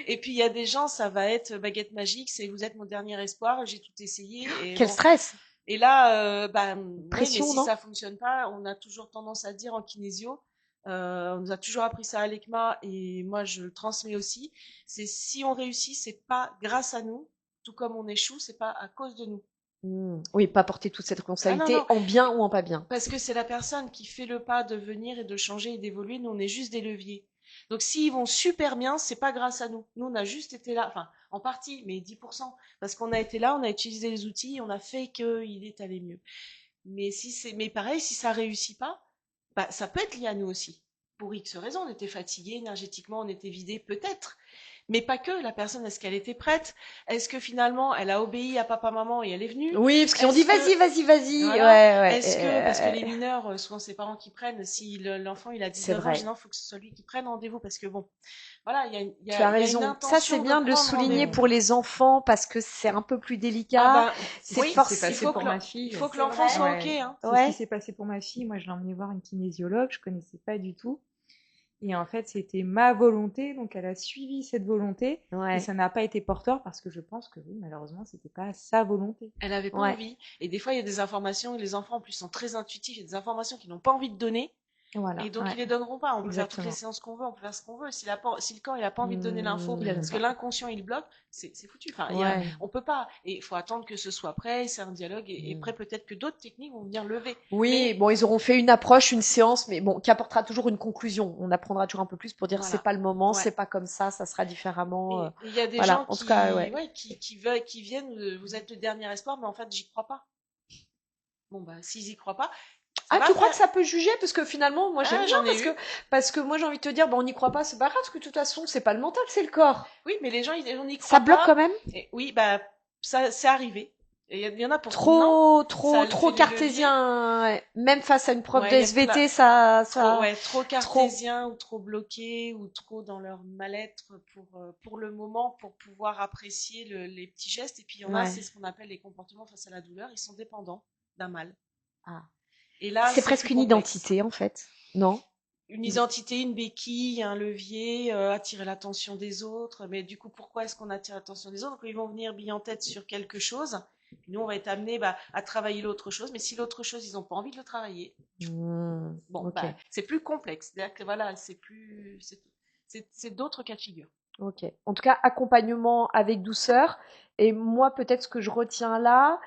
Et puis il y a des gens, ça va être baguette magique, c'est vous êtes mon dernier espoir, j'ai tout essayé. Et Quel bon. stress. Et là, oui, Pression, mais si non? ça fonctionne pas, on a toujours tendance à dire en kinésio, on nous a toujours appris ça à l'ECMA et moi je le transmets aussi. C'est si on réussit, c'est pas grâce à nous, tout comme on échoue, c'est pas à cause de nous. Oui, pas porter toute cette responsabilité non. en bien ou en pas bien. Parce que c'est la personne qui fait le pas de venir et de changer et d'évoluer. Nous, on est juste des leviers. Donc, s'ils vont super bien, c'est pas grâce à nous. Nous, on a juste été là, enfin, en partie, mais 10%. Parce qu'on a été là, on a utilisé les outils, on a fait qu'il est allé mieux. Mais pareil, si ça réussit pas, bah, ça peut être lié à nous aussi. Pour X raisons, on était fatigué, énergétiquement, on était vidé, peut-être. Mais pas que, la personne, est-ce qu'elle était prête? Est-ce que finalement, elle a obéi à papa, maman et elle est venue? Oui, parce qu'ils ont dit vas-y, vas-y, vas-y. Voilà. Ouais. Est-ce que, parce que les mineurs, souvent c'est parents qui prennent, si l'enfant il a C'est 19 ans, vrai. je dis non, faut que ce soit lui qui prenne rendez-vous, parce que bon, voilà, il y a, il y Tu a- as il y a une raison. Ça, intention c'est bien de le prendre souligner rendez-vous. pour les enfants parce que c'est un peu plus délicat. Ah bah, C'est oui, passé il faut pour que ma fille. il faut que C'est l'enfant vrai. soit Ouais. ok, hein. C'est ce Ouais. qui s'est passé pour ma fille. Moi, je l'ai emmenée voir une kinésiologue. Je connaissais pas du tout. Et en fait, c'était ma volonté. Donc, elle a suivi cette volonté. Ouais. Et ça n'a pas été porteur parce que je pense que oui, malheureusement, c'était pas sa volonté. Elle avait pas Ouais. envie. Et des fois, il y a des informations, et les enfants en plus sont très intuitifs, il y a des informations qu'ils n'ont pas envie de donner. Voilà. Et donc, Ouais. ils les donneront pas. On peut faire toutes les Exactement. séances qu'on veut, on peut faire ce qu'on veut. Si le corps, il a pas envie de donner l'info, Il la donne parce que pas. l'inconscient, il bloque, c'est foutu. Enfin, Ouais. on peut pas. Et il faut attendre que ce soit prêt, c'est un dialogue, et après, peut-être que d'autres techniques vont venir lever. Oui, Mais- bon, ils auront fait une approche, une séance, mais bon, qui apportera toujours une conclusion. On apprendra toujours un peu plus pour dire Voilà. c'est pas le moment, Ouais. c'est pas comme ça sera différemment. Et il y a des voilà. gens En tout cas, ouais. qui veulent, qui viennent, vous êtes le dernier espoir, mais en fait, j'y crois pas. Bon, bah, s'ils y croient pas. ça Ah, va tu crois faire- que ça peut juger? Parce que finalement, moi Ah, j'aime bien j'en ai eu. parce que moi j'ai envie de te dire, bon, on n'y croit pas, c'est pas grave, parce que de toute façon, c'est pas le mental, c'est le corps. Oui, mais les gens, on y croit Ça bloque pas. quand même? Et oui, bah, ça, c'est arrivé. Et il y en a pour qui non. Ça Trop fait des cartésien. Ouais. Même face à une prof Ouais, de il y a SVT, ça. trop cartésien ou trop bloqué ou trop dans leur mal-être pour le moment, pour pouvoir apprécier les petits gestes. Et puis il y en a, Ouais. c'est ce qu'on appelle les comportements face à la douleur. Ils sont dépendants d'un mal. Ah. Et là, C'est presque plus une complexe. identité en fait, non? Une identité, une béquille, un levier, attirer l'attention des autres. Mais du coup, pourquoi est-ce qu'on attire l'attention des autres? Ils vont venir bille en tête sur quelque chose. Nous, on va être amené à travailler l'autre chose. Mais si l'autre chose, ils n'ont pas envie de le travailler, bon, Ok. c'est plus complexe. C'est-à-dire que voilà, c'est d'autres cas de figure. Ok. En tout cas, accompagnement avec douceur. Et moi, peut-être ce que je retiens là,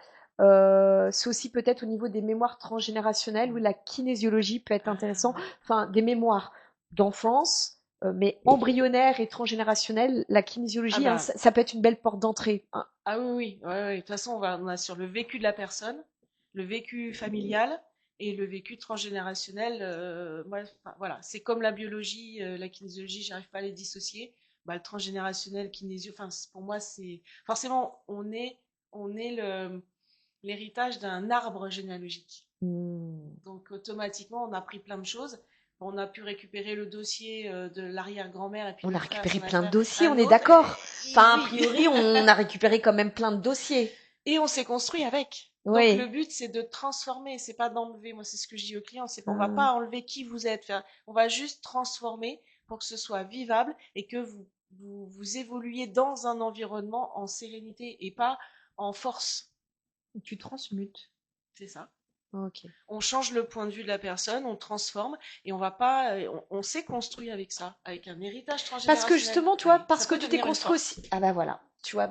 c'est aussi peut-être au niveau des mémoires transgénérationnelles où la kinésiologie peut être intéressante. Enfin, des mémoires d'enfance, mais embryonnaires et transgénérationnelles. La kinésiologie, Ah bah. ça peut être une belle porte d'entrée. Ah oui. De toute façon, on a sur le vécu de la personne, le vécu familial et le vécu transgénérationnel. Voilà, c'est comme la biologie, la kinésiologie, j'arrive pas à les dissocier. Bah, le transgénérationnel, kinésio, pour moi, c'est forcément on est l'héritage d'un arbre généalogique. Donc automatiquement, on a appris plein de choses. On a pu récupérer le dossier de l'arrière-grand-mère et puis On a le frère, récupéré son plein de frère, dossiers, un on est autre, d'accord. et- Enfin, a oui. priori, on a récupéré quand même plein de dossiers. Et on s'est construit avec. Oui. Donc le but c'est de transformer, c'est pas d'enlever. Moi c'est ce que je dis aux clients, c'est qu'on va pas enlever qui vous êtes. On va juste transformer pour que ce soit vivable et que vous évoluiez dans un environnement en sérénité et pas en force. Tu transmutes. C'est ça. Ok. On change le point de vue de la personne, on transforme et on va pas. On s'est construit avec ça, avec un héritage transgénérationnel. Parce que justement, tu vois, parce Ça que peut tu t'es devenir une construit force. aussi. Ah bah voilà. Tu vois,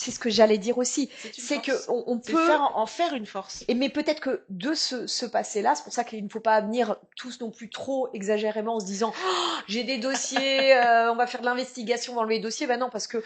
c'est ce que j'allais dire aussi. C'est une C'est que force. on C'est peut. en faire une force. Et mais peut-être que de ce passé-là, c'est pour ça qu'il ne faut pas venir tous non plus trop exagérément en se disant oh, j'ai des dossiers, on va faire de l'investigation dans les dossiers. Ben non, parce que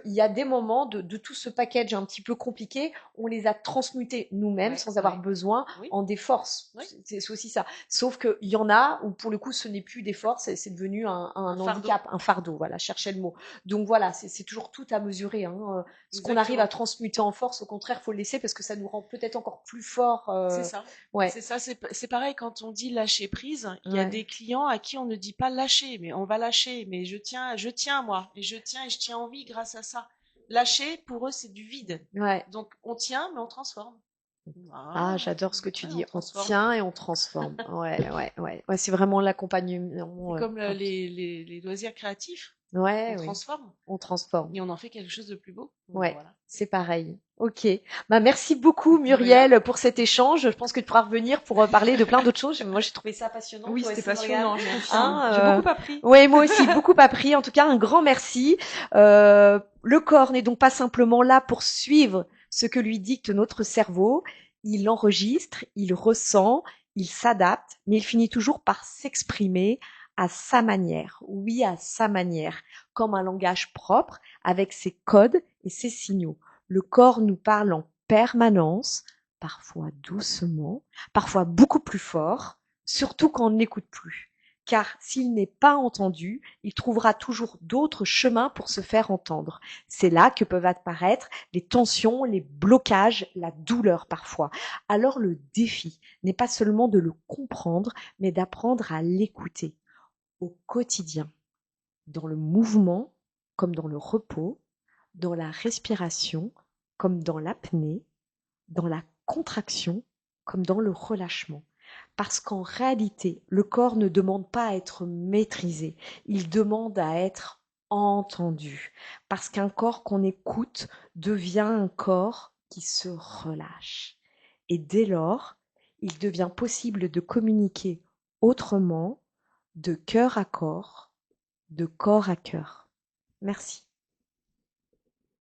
il y a des moments de tout ce package un petit peu compliqué, on les a transmutés nous-mêmes Ouais, sans avoir ouais. besoin Oui. en des forces. Oui. C'est aussi ça. Sauf qu'il y en a où pour le coup ce n'est plus des forces, c'est devenu un handicap, un fardeau. Voilà, cherchez le mot. Donc voilà, c'est toujours tout à mesurer. Hein. Ce qu'on arrive à transmuter en force, au contraire, faut le laisser parce que ça nous rend peut-être encore plus fort. C'est ça. Ouais. C'est ça. C'est pareil quand on dit lâcher prise. Il y a Ouais. des clients à qui on ne dit pas lâcher, mais on va lâcher. Mais je tiens moi, et je tiens en vie grâce à ça. Lâcher pour eux c'est du vide. Ouais. Donc on tient, mais on transforme. Ah, j'adore ce que tu Ouais, dis. on On transforme. tient et on transforme. Ouais, c'est vraiment l'accompagnement. C'est comme les loisirs créatifs. Ouais, On oui. transforme On transforme. et on en fait quelque chose de plus beau. Donc, Ouais, voilà. c'est pareil. Ok. Bah, merci beaucoup, Muriel, pour cet échange. Je pense que tu pourras revenir pour parler de plein d'autres choses. Moi, j'ai trouvé ça passionnant. Oui, Toi c'était aussi, Morgane. passionnant, je confirme. J'ai beaucoup appris. Oui, moi aussi, beaucoup appris. En tout cas, un grand merci. Le corps n'est donc pas simplement là pour suivre ce que lui dicte notre cerveau. Il enregistre, il ressent, il s'adapte, mais il finit toujours par s'exprimer à sa manière. Oui, à sa manière, comme un langage propre, avec ses codes et ses signaux. Le corps nous parle en permanence, parfois doucement, parfois beaucoup plus fort, surtout quand on n'écoute plus. Car s'il n'est pas entendu, il trouvera toujours d'autres chemins pour se faire entendre. C'est là que peuvent apparaître les tensions, les blocages, la douleur parfois. Alors le défi n'est pas seulement de le comprendre, mais d'apprendre à l'écouter au quotidien, dans le mouvement comme dans le repos, dans la respiration comme dans l'apnée, dans la contraction comme dans le relâchement. Parce qu'en réalité, le corps ne demande pas à être maîtrisé, il demande à être entendu. Parce qu'un corps qu'on écoute devient un corps qui se relâche. Et dès lors, il devient possible de communiquer autrement, de cœur à corps, de corps à cœur. Merci.